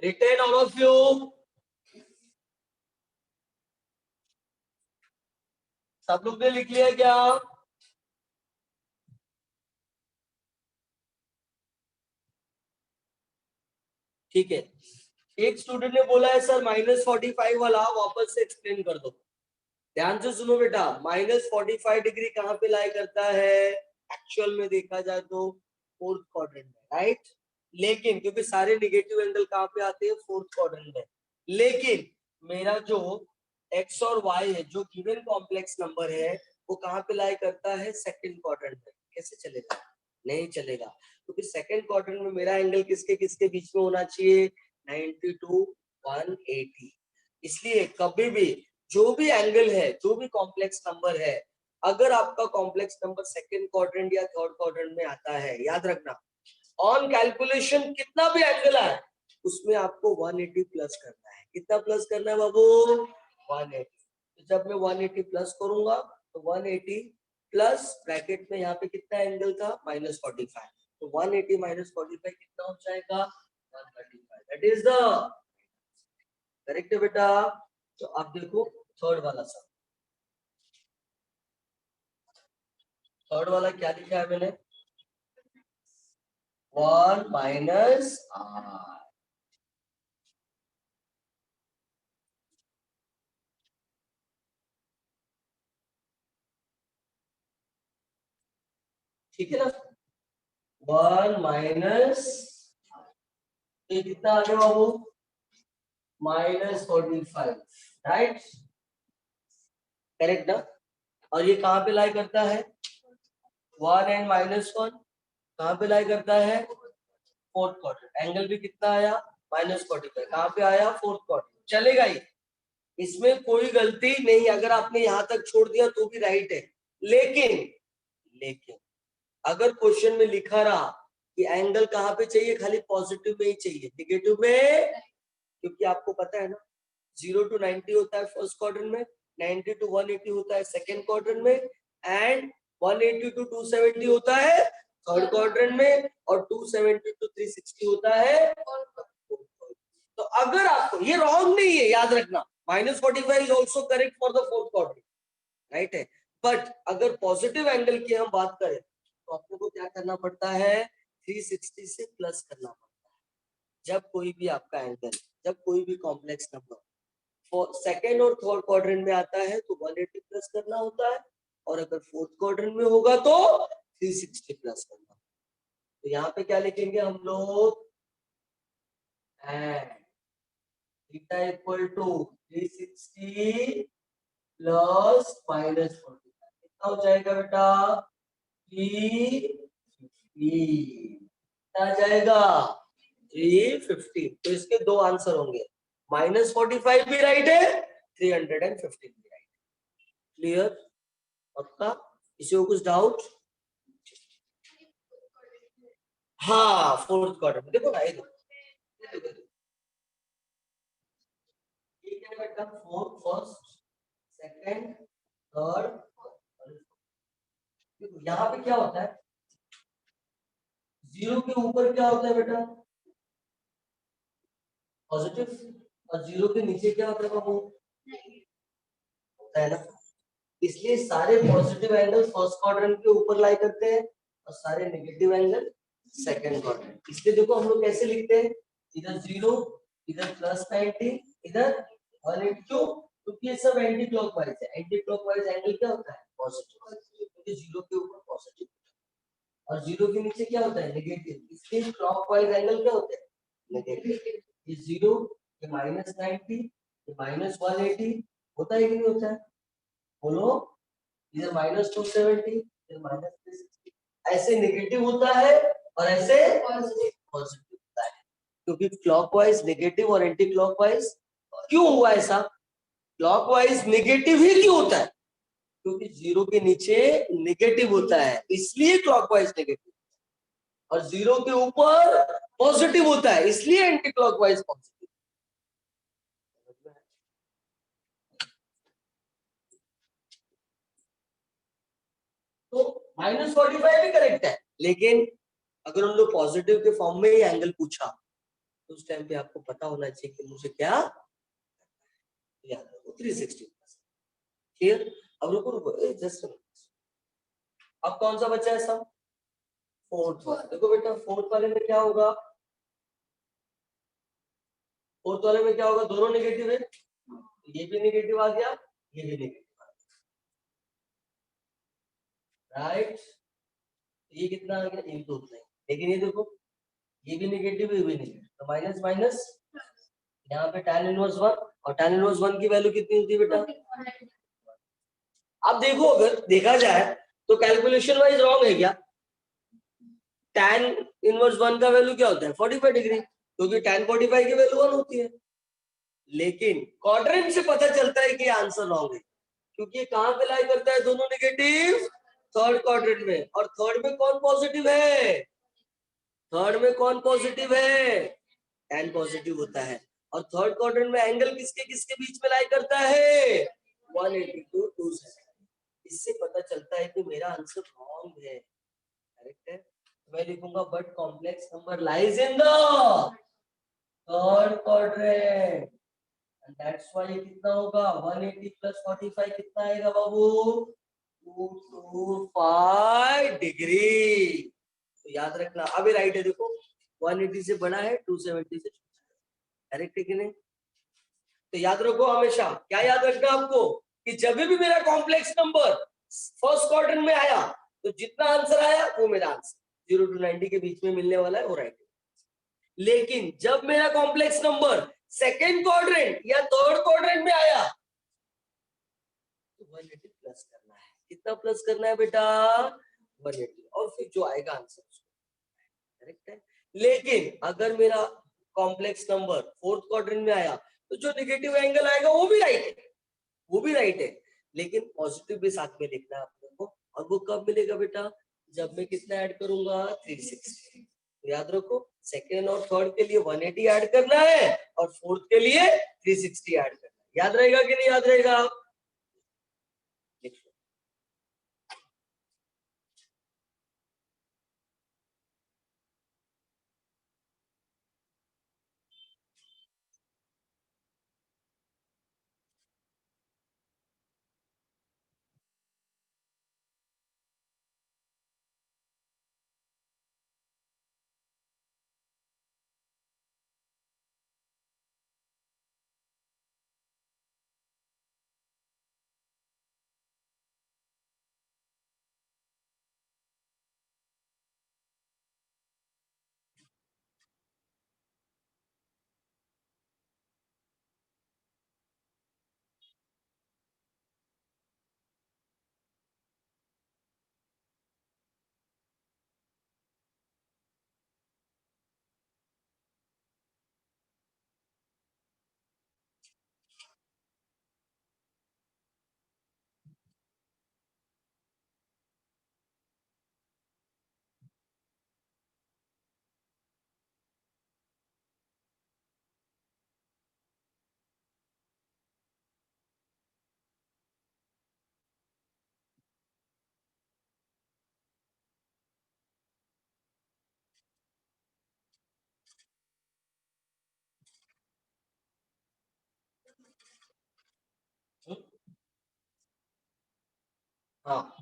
Written all of you. सब लोग ने लिख लिया क्या? ठीक है। एक स्टूडेंट ने बोला है सर -45 वाला वापस से एक्सप्लेन कर दो। ध्यान से सुनो बेटा, -45 डिग्री कहाँ पे लाई करता है? एक्चुअल में देखा जाए तो फोर्थ क्वाड्रेंट में, राइट? लेकिन क्योंकि सारे निगेटिव एंगल कहाँ पे आते हैं? फोर्थ क्वाड्रेंट में। लेकिन मेरा जो एक्स और वाई है, जो गिवन कॉम्प्लेक्स नंबर है, वो कहाँ पे लाई करता है? सेकंड क्वाड्रेंट में। कैसे चलेगा? नहीं चलेगा, क्योंकि सेकंड क्वाड्रेंट में मेरा एंगल किसके किसके बीच में होना चाहिए? 90 to 180। इसलिए कभी भी जो भी एंगल है, जो भी कॉम्प्लेक्स नंबर है, अगर आपका कॉम्प्लेक्स नंबर सेकंड क्वाड्रेंट या थर्ड क्वाड्रेंट में आता है, याद रखना ऑन कैलकुलेशन कितना भी एंगल है उसमें आपको 180 प्लस करना है। कितना प्लस करना है बाबू? 180। तो जब मैं 180 प्लस करूंगा तो 180 प्लस ब्रैकेट में यहाँ पे कितना एंगल था? -45। तो 180 -45 कितना हो जाएगा? 135। दैट इज द करेक्ट है बेटा। तो आप देखो थर्ड वाला सर, थर्ड वाला क्या लिखा है मैंने? 1 माइनस आर। ठीक है ना? 1 माइनस, ये कितना आ गया बाबू? -45, राइट? करेक्ट ना? और ये कहाँ पे लाई करता है? 1 एंड -1 कहाँ पे लाई करता है? Fourth quadrant. एंगल भी कितना आया? -45। कहाँ पे आया? Fourth quadrant. चलेगा ये, इसमें कोई गलती नहीं। अगर आपने यहाँ तक छोड़ दिया तो भी राइट है। लेकिन लेकिन अगर क्वेश्चन में लिखा रहा कि एंगल कहाँ पे चाहिए, खाली पॉजिटिव में ही चाहिए, निगेटिव में, क्योंकि आपको पता है ना 0 to 90 होता है फर्स्ट क्वाड्रेंट में, 90 to 180 होता है सेकंड क्वाड्रेंट में, एंड 180 to 270 होता है थर्ड क्वाड्रेंट में, और 270 to 360 होता है। तो अगर आपको ये रॉन्ग नहीं है, याद रखना, -45 is also correct for the fourth quadrant, right है। बट अगर पॉजिटिव एंगल की हम बात करें तो आपको को क्या करना पड़ता है? 360 से प्लस करना पड़ता है। जब कोई भी आपका एंगल, जब कोई भी कॉम्प्लेक्स नंबर सेकेंड और थर्ड क्वाड्रेंट में आता है तो 180 प्लस करना होता है, और अगर फोर्थ क्वाड्रेंट में होगा तो 360 प्लस करना। तो यहाँ पे क्या लिखेंगे हम लोग? थीटा इक्वल टू 360 प्लस -45 कितना हो जाएगा बेटा? 350 आ जाएगा 350। तो इसके दो आंसर होंगे, -45 भी राइट है, 315 भी राइट। क्लियर? पक्का? किसी को कुछ डाउट? हाँ, फोर्थ क्वार्टर में देखो ना, ये देखो, ये क्या बेटा? Fourth, first, second, third. देखो यहाँ पे क्या होता है? 0 के ऊपर क्या होता है बेटा? पॉजिटिव। और 0 के नीचे क्या होता है बाबू? होता है ना? इसलिए सारे पॉजिटिव एंगल फर्स्ट क्वाड्रेंट के ऊपर लाई करते हैं और सारे नेगेटिव एंगल सेकंड क्वाड्रेंट। इसलिए देखो हम लोग कैसे लिखते हैं, इधर 0, इधर +90, इधर 180। क्यों? क्योंकि ये सब एंटी क्लॉकवाइज है। एंटी क्लॉकवाइज एंगल क्या होता है? पॉजिटिव, क्योंकि 0 के ऊपर पॉजिटिव और 0 के नीचे क्या होता है? नेगेटिव। इसलिए क्लॉकवाइज एंगल क्या होते हैं? नेगेटिव। ये 0, ये -90, ये -180 होता है कि नहीं होता है? बोलो। इधर -270, इधर -360, ऐसे नेगेटिव होता है और ऐसे पॉजिटिव होता है। क्योंकि क्लॉकवाइज नेगेटिव और एंटी क्लॉकवाइज क्यों हुआ ऐसा? क्लॉकवाइज नेगेटिव ही क्यों होता है? क्योंकि 0 के नीचे नेगेटिव होता है, इसलिए क्लॉकवाइज नेगेटिव, और 0 के ऊपर पॉजिटिव होता है, इसलिए एंटी क्लॉकवाइज पॉजिटिव। तो -45 भी करेक्ट है, लेकिन अगर उन लोग पॉजिटिव के फॉर्म में ही एंगल पूछा तो उस टाइम पे आपको पता होना चाहिए कि मुझे क्या याद रखो 360। क्लियर? अब रुको रुको जस्ट, अब कौन सा बचा है सब? फोर्थ वाला। देखो बेटा फोर्थ वाले में क्या होगा, फोर्थ वाले में क्या होगा, दोनों नेगेटिव है, ये भी नेगेटिव आ गया, ये भी नेगेटिव आ गया, राइट? ये कितना आ गया, ये तो उतना ही, लेकिन ये देखो ये भी नेगेटिव, ये भी नेगेटिव, तो माइनस माइनस, यहाँ पे tan इनवर्स 1, और tan इनवर्स 1 की वैल्यू कितनी होती है बेटा? अब देखो अगर देखा जाए तो कैलकुलेशन वाइज रॉन्ग है क्या? tan इनवर्स 1 का वैल्यू क्या होता है? 45 डिग्री, क्योंकि tan 45 की वैल्यू 1 होती है। लेकिन क्वाड्रेंट से पता चलता है कि आंसर रॉन्ग है, क्योंकि ये कहां पे लाई करता है? दोनों नेगेटिव थर्ड क्वाड्रेंट में, और थर्ड में कौन पॉजिटिव है? थर्ड में कौन पॉजिटिव है? tan पॉजिटिव होता है। और थर्ड क्वाड्रेंट में एंगल किसके किसके बीच में लाई करता है? 180 टू 270। इससे पता चलता है कि मेरा आंसर रॉन्ग है, करेक्ट है। मैं लिखूंगा but complex number lies in the third quadrant, and that's why कितना होगा 180 प्लस 45 कितना आएगा बाबू? 225 डिग्री। तो याद रखना, अभी राइट है देखो, 180 से बड़ा है, 270 से छोटा है, करेक्ट है कि नहीं? तो याद रखो हमेशा, क्या याद रखना आपको, कि जब भी मेरा कॉम्प्लेक्स नंबर फर्स्ट क्वाड्रेंट में आया तो जितना आंसर आया वो मेरा आंसर, 0 टू 90 के बीच में मिलने वाला है, वो राइट है। लेकिन जब मेरा कॉम्प्लेक्स नंबर सेकेंड क्वाड्रेंट या थर्ड क्वाड्रेंट में आया तो 180 प्लस करना है। कितना प्लस करना है बेटा? 180, और फिर जो आएगा आंसर, करेक्ट है। लेकिन अगर मेरा कॉम्प्लेक्स नंबर फोर्थ क्वाड्रेंट में आया तो जो नेगेटिव एंगल आएगा वो भी राइट है, वो भी राइट है, लेकिन पॉजिटिव भी साथ में लिखना है आप लोगों को। और वो कब मिलेगा बेटा? जब मैं कितना ऐड करूंगा? 360। तो याद रखो, सेकेंड और थर्ड के लिए 180 ऐड करना है, और फोर्थ के लिए 360 ऐड करना है। याद रहेगा कि नहीं याद रहेगा? लिख लो। हाँ,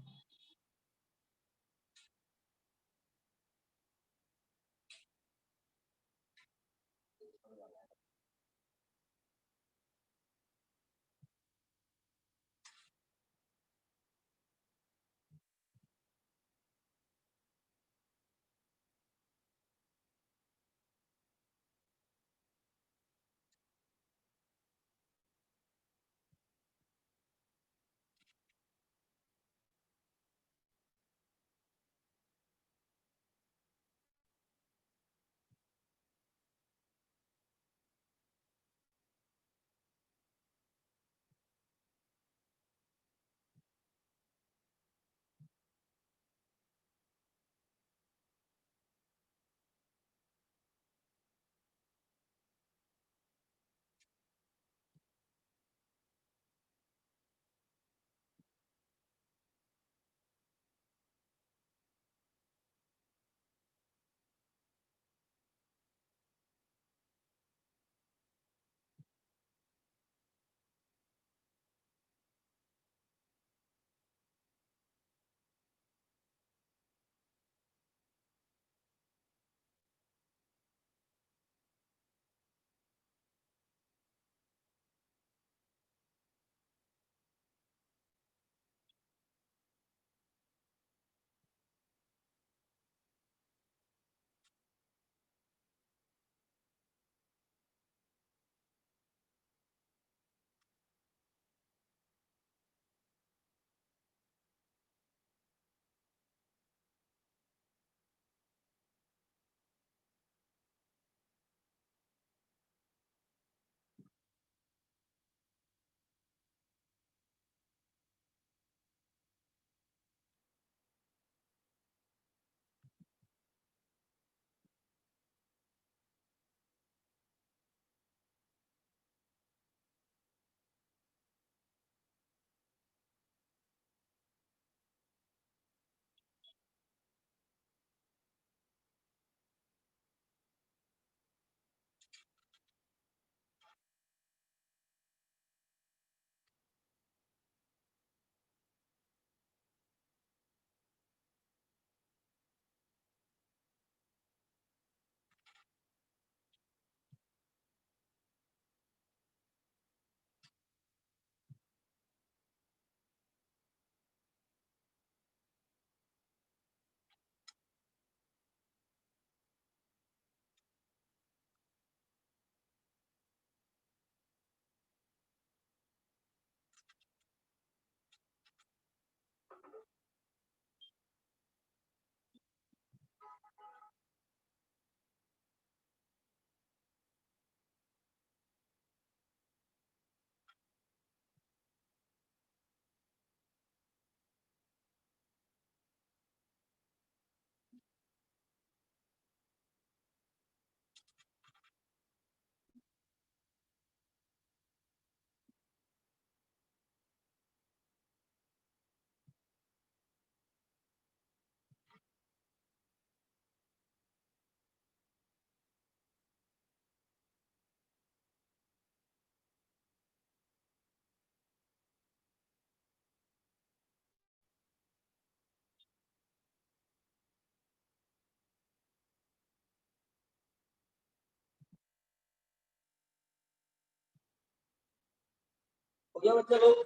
हो गया बच्चा लोग?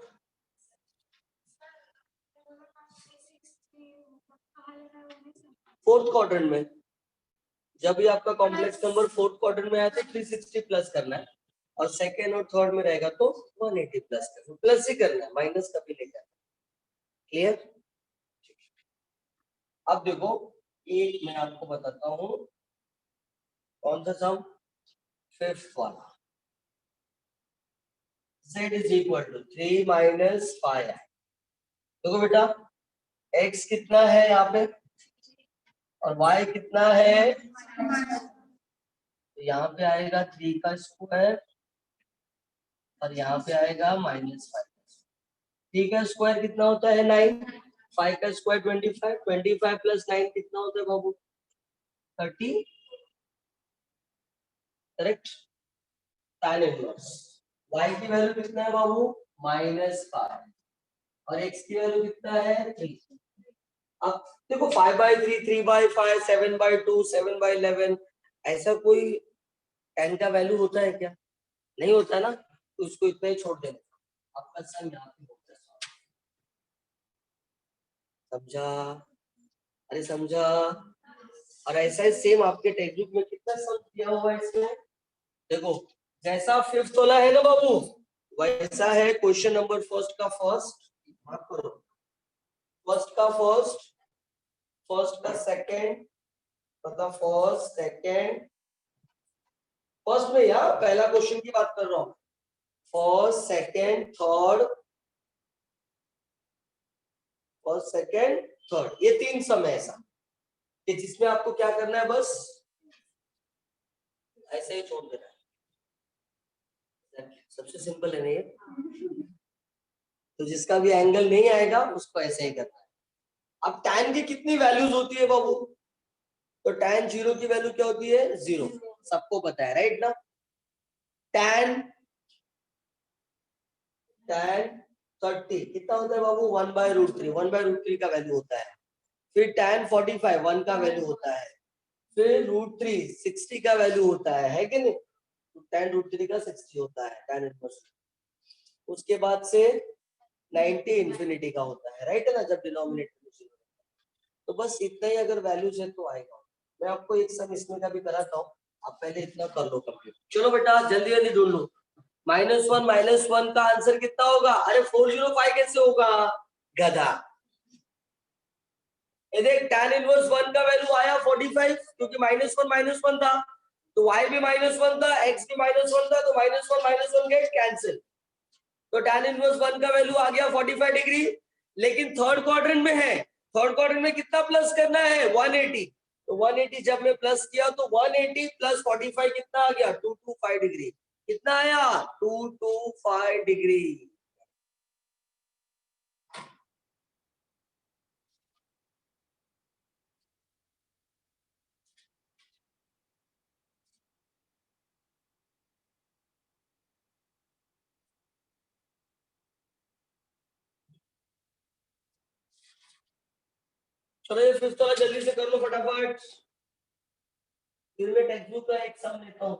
फोर्थ क्वाड्रेंट में जब भी आपका कॉम्प्लेक्स नंबर फोर्थ क्वाड्रेंट में आया तो 360 प्लस करना है, और सेकेंड और थर्ड में रहेगा तो 180 प्लस करना, प्लस ही करना है, माइनस कभी नहीं करना। क्लियर? अब देखो एक मैं आपको बताता हूं, कौन सा सम? फिफ्थ वाला। z is equal to 3 minus 5। देखो बेटा x कितना है यहाँ पे और y कितना है, तो यहाँ पे आएगा 3 का स्क्वायर और यहाँ पे आएगा -5। 3 का स्क्वायर कितना होता है 9, 5 का स्क्वायर 25, 25 प्लस 9 कितना होता है बाबू? 30। करेक्ट। tan इनवर्स y की वैल्यू कितना है बाबू? -5 और x की वैल्यू कितना है 3। अब देखो 5/3, 3/5, 7/2, 7/11, ऐसा कोई tan का वैल्यू होता है क्या? नहीं होता ना, तो उसको इतना ही छोड़ देना, आपका सम यहाँ पे होता है। समझा? अरे समझा? और ऐसा ही सेम आपके टेक्स्ट बुक में कितना सम दिया हुआ है इसमें, देखो जैसा फिफ्थ वाला है ना बाबू, वैसा है क्वेश्चन नंबर फर्स्ट का फर्स्ट, मार्क करो, फर्स्ट का फर्स्ट, फर्स्ट का सेकंड, मतलब फर्स्ट सेकंड, फर्स्ट में यार पहला क्वेश्चन की बात कर रहा हूं, first second third, first second third, ये 3 सम है ऐसा कि जिसमें आपको क्या करना है, बस ऐसे ही छोड़ देना है। सबसे सिंपल है ना ये, तो जिसका भी एंगल नहीं आएगा उसको ऐसे ही करना है। अब tan की कितनी वैल्यूज होती है बाबू? तो tan 0 की वैल्यू क्या होती है? 0, सबको पता है राइट ना। tan 30 कितना होता है बाबू? 1/√3, 1/√3 का वैल्यू होता है। फिर tan 45 1 का वैल्यू होता है, फिर √3 60 का वैल्यू होता है कि नहीं? तो tan√3 का 60 होता है tan इनवर्स। उसके बाद से 90 इंफिनिटी का होता है, राइट है ना, जब डिनोमिनेटर में 0। तो बस इतना ही अगर वैल्यूज है तो आएगा। मैं आपको एक सम इसमें का भी कराता हूँ, आप पहले इतना कर लो कंप्लीट। चलो बेटा जल्दी जल्दी ढूंढ लो। -1 का आंसर कितना होगा? अरे 405 कैसे होगा गधा? ये देख tan इनवर्स 1 का वैल्यू आया 45, क्योंकि -1 था, तो y भी -1 था, x भी -1 था, तो -1 गेट कैंसिल, तो tan इनवर्स 1 का वैल्यू आ गया 45 डिग्री। लेकिन थर्ड क्वाड्रेंट में है, थर्ड क्वाड्रेंट में कितना प्लस करना है? 180, तो 180 जब मैं प्लस किया तो 180 प्लस 45 कितना आ गया? 225 डिग्री। कितना आया? 225 डिग्री। चलो ये फिफ्थ वाला जल्दी से कर लो फटाफट, फिर मैं टेक्स्ट बुक का एक सम लेता हूँ।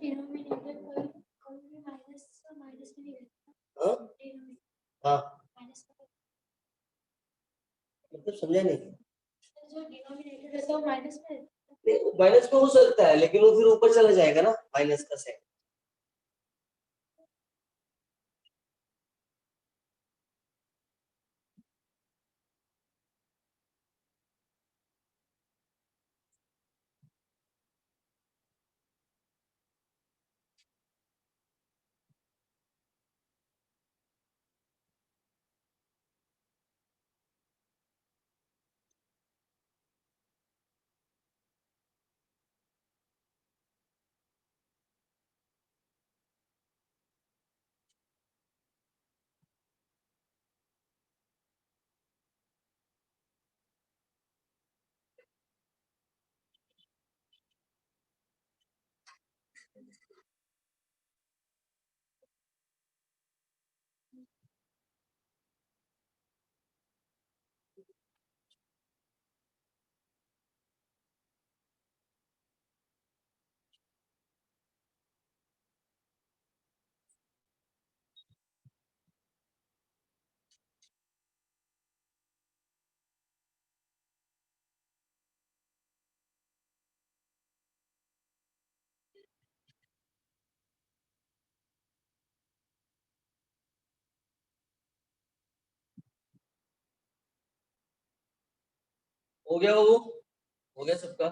डिनोमिनेटर कोई भी माइनस माइनस में नहीं रहता। हाँ डिनोमिनेटर हाँ माइनस का मतलब समझा नहीं। जो डिनोमिनेटर रहता है वो माइनस में रहता नहीं माइनस में हो सकता है लेकिन वो फिर ऊपर चला जाएगा ना माइनस का साइन। हो गया वो, हो गया सबका।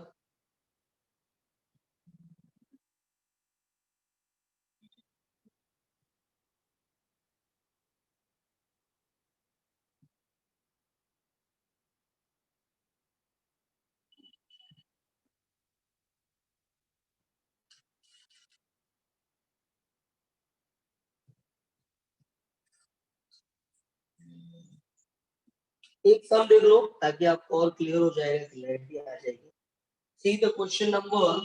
एक सम देख लो ताकि आपको और क्लियर हो जाएगा, क्लियरिटी आ जाएगी। सी द क्वेश्चन नंबर,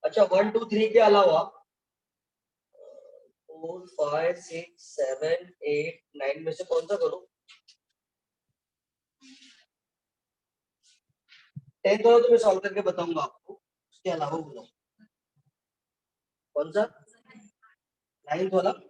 अच्छा 1 2 3 के अलावा 4 5 6 7 8 9 में से कौन सा करो? 10 वाला तो मैं सॉल्व करके बताऊंगा आपको, उसके अलावा बोलो कौन सा 9 वाला।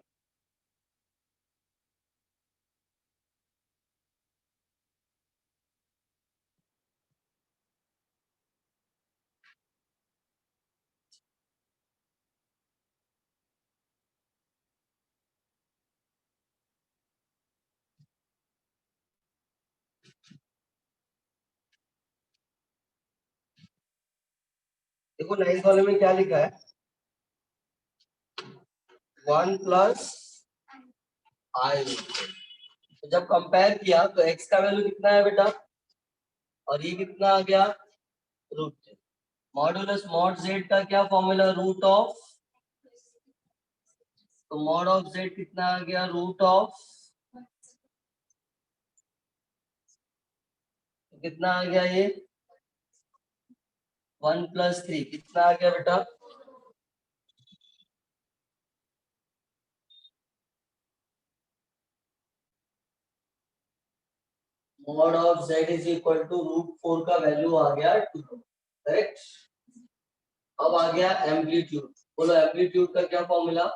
देखो 9 वाले में क्या लिखा है, 1 प्लस आई। जब कंपेयर किया तो x का वैल्यू कितना है बेटा, और ये कितना आ गया रूट। मॉडुलस मॉड z का क्या फॉर्मूला, रूट ऑफ, तो मॉड ऑफ z कितना आ गया, रूट ऑफ, तो कितना आ गया ये 1 प्लस 3 कितना आ गया बेटा, mod of z is equal to root 4 का वैल्यू आ गया 2, करेक्ट। अब आ गया एम्पलीट्यूड, बोलो एम्पलीट्यूड का क्या formula,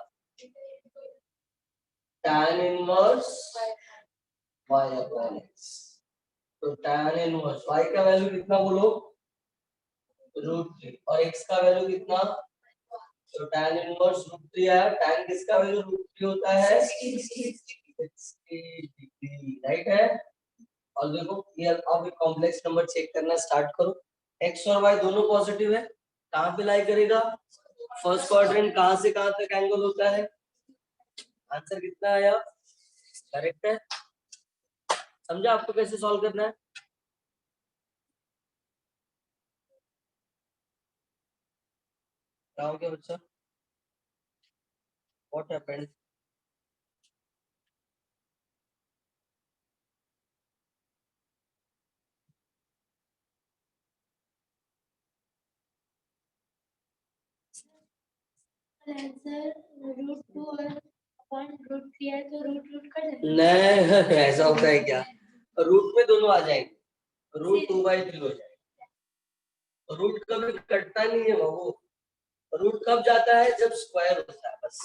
tan inverse y upon x। तो tan इनवर्स y का वैल्यू कितना बोलो, रूट 3, और x का वैल्यू कितना, तो tan इनवर्स रूट 3 आया। tan किसका वैल्यू रूट 3 होता है, 60 डिग्री, राइट है। और देखो ये अब कॉम्प्लेक्स नंबर चेक करना स्टार्ट करो, x और y दोनों पॉजिटिव है, कहां पे लाई करेगा, फर्स्ट क्वाड्रेंट, कहां से कहां तक एंगल होता है, आंसर कितना आया, करेक्ट है। समझा आपको कैसे सॉल्व करना है, क्या हो गया बच्चा, व्हाट हैपेंड, आंसर रूट 2 और अपॉन रूट 3 है तो रूट रूट कर देना। नहीं ऐसा होता है क्या, रूट में दोनों आ जाएंगे, रूट 2/3 हो जाएगा, रूट कभी कटता नहीं है बाबू, रूट कब जाता है? जब स्क्वायर होता है, बस।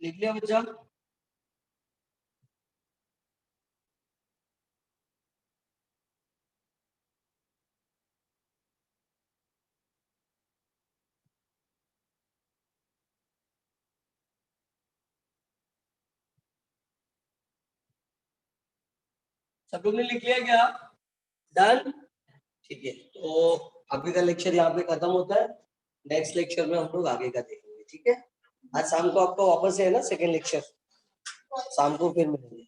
लिख लिया बच्चा? सब लोग ने लिख लिया क्या? डन? ठीक है, तो अभी का लेक्चर यहाँ पे खत्म होता है। नेक्स्ट लेक्चर में हम लोग आगे का देखेंगे, ठीक है? आज शाम को आपका वापस है ना सेकेंड लेक्चर? शाम को फिर मिलेंगे।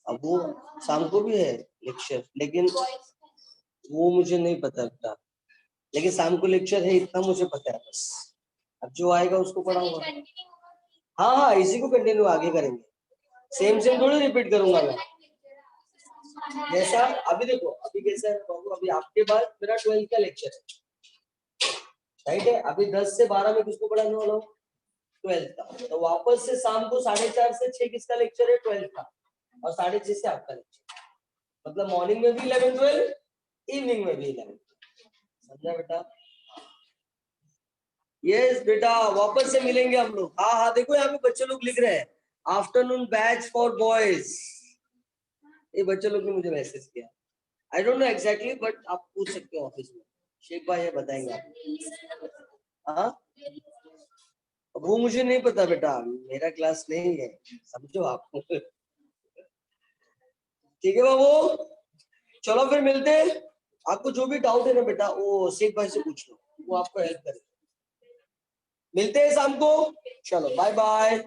अब वो शाम को भी है लेक्चर, लेकिन वो मुझे नहीं पता था, लेकिन शाम को लेक्चर है इतना मुझे पता है बस। अब जो आएगा उसको पढ़ाऊंगा। हाँ हाँ, इसी को कंटिन्यू आगे करेंगे, सेम सेम थोड़ी रिपीट करूंगा मैं। जैसा अभी देखो, अभी कैसा है बाबू, अभी आपके बाद मेरा 12th का लेक्चर है, राइट है? अभी 10 से 12 में किसको पढ़ाने वाला हूँ? 12th का। तो वापस से शाम को 4:30 से 6 किसका लेक्चर है? 12th का। और 6:30 से आपका लेक्चर, मतलब मॉर्निंग में भी 11 12, इवनिंग में भी 11। समझा बेटा? यस बेटा, वापस से मिलेंगे हम लोग। हाँ हाँ, देखो यहाँ पे बच्चे लोग लिख रहे हैं आफ्टरनून बैच फॉर बॉयज। ये बच्चे लोग ने मुझे मैसेज किया, I don't know exactly, but आप पूछ सकते हो ऑफिस में, शेख भाई ये बताएंगे आप। हाँ, वो मुझे नहीं पता बेटा, मेरा क्लास नहीं है, समझो आप। ठीक है बाबू, चलो फिर मिलते हैं। आपको जो भी डाउट है ना बेटा, वो शेख भाई से पूछ लो, वो आपको हेल्प करेंगे। मिलते हैं शाम को, चलो बाय बाय।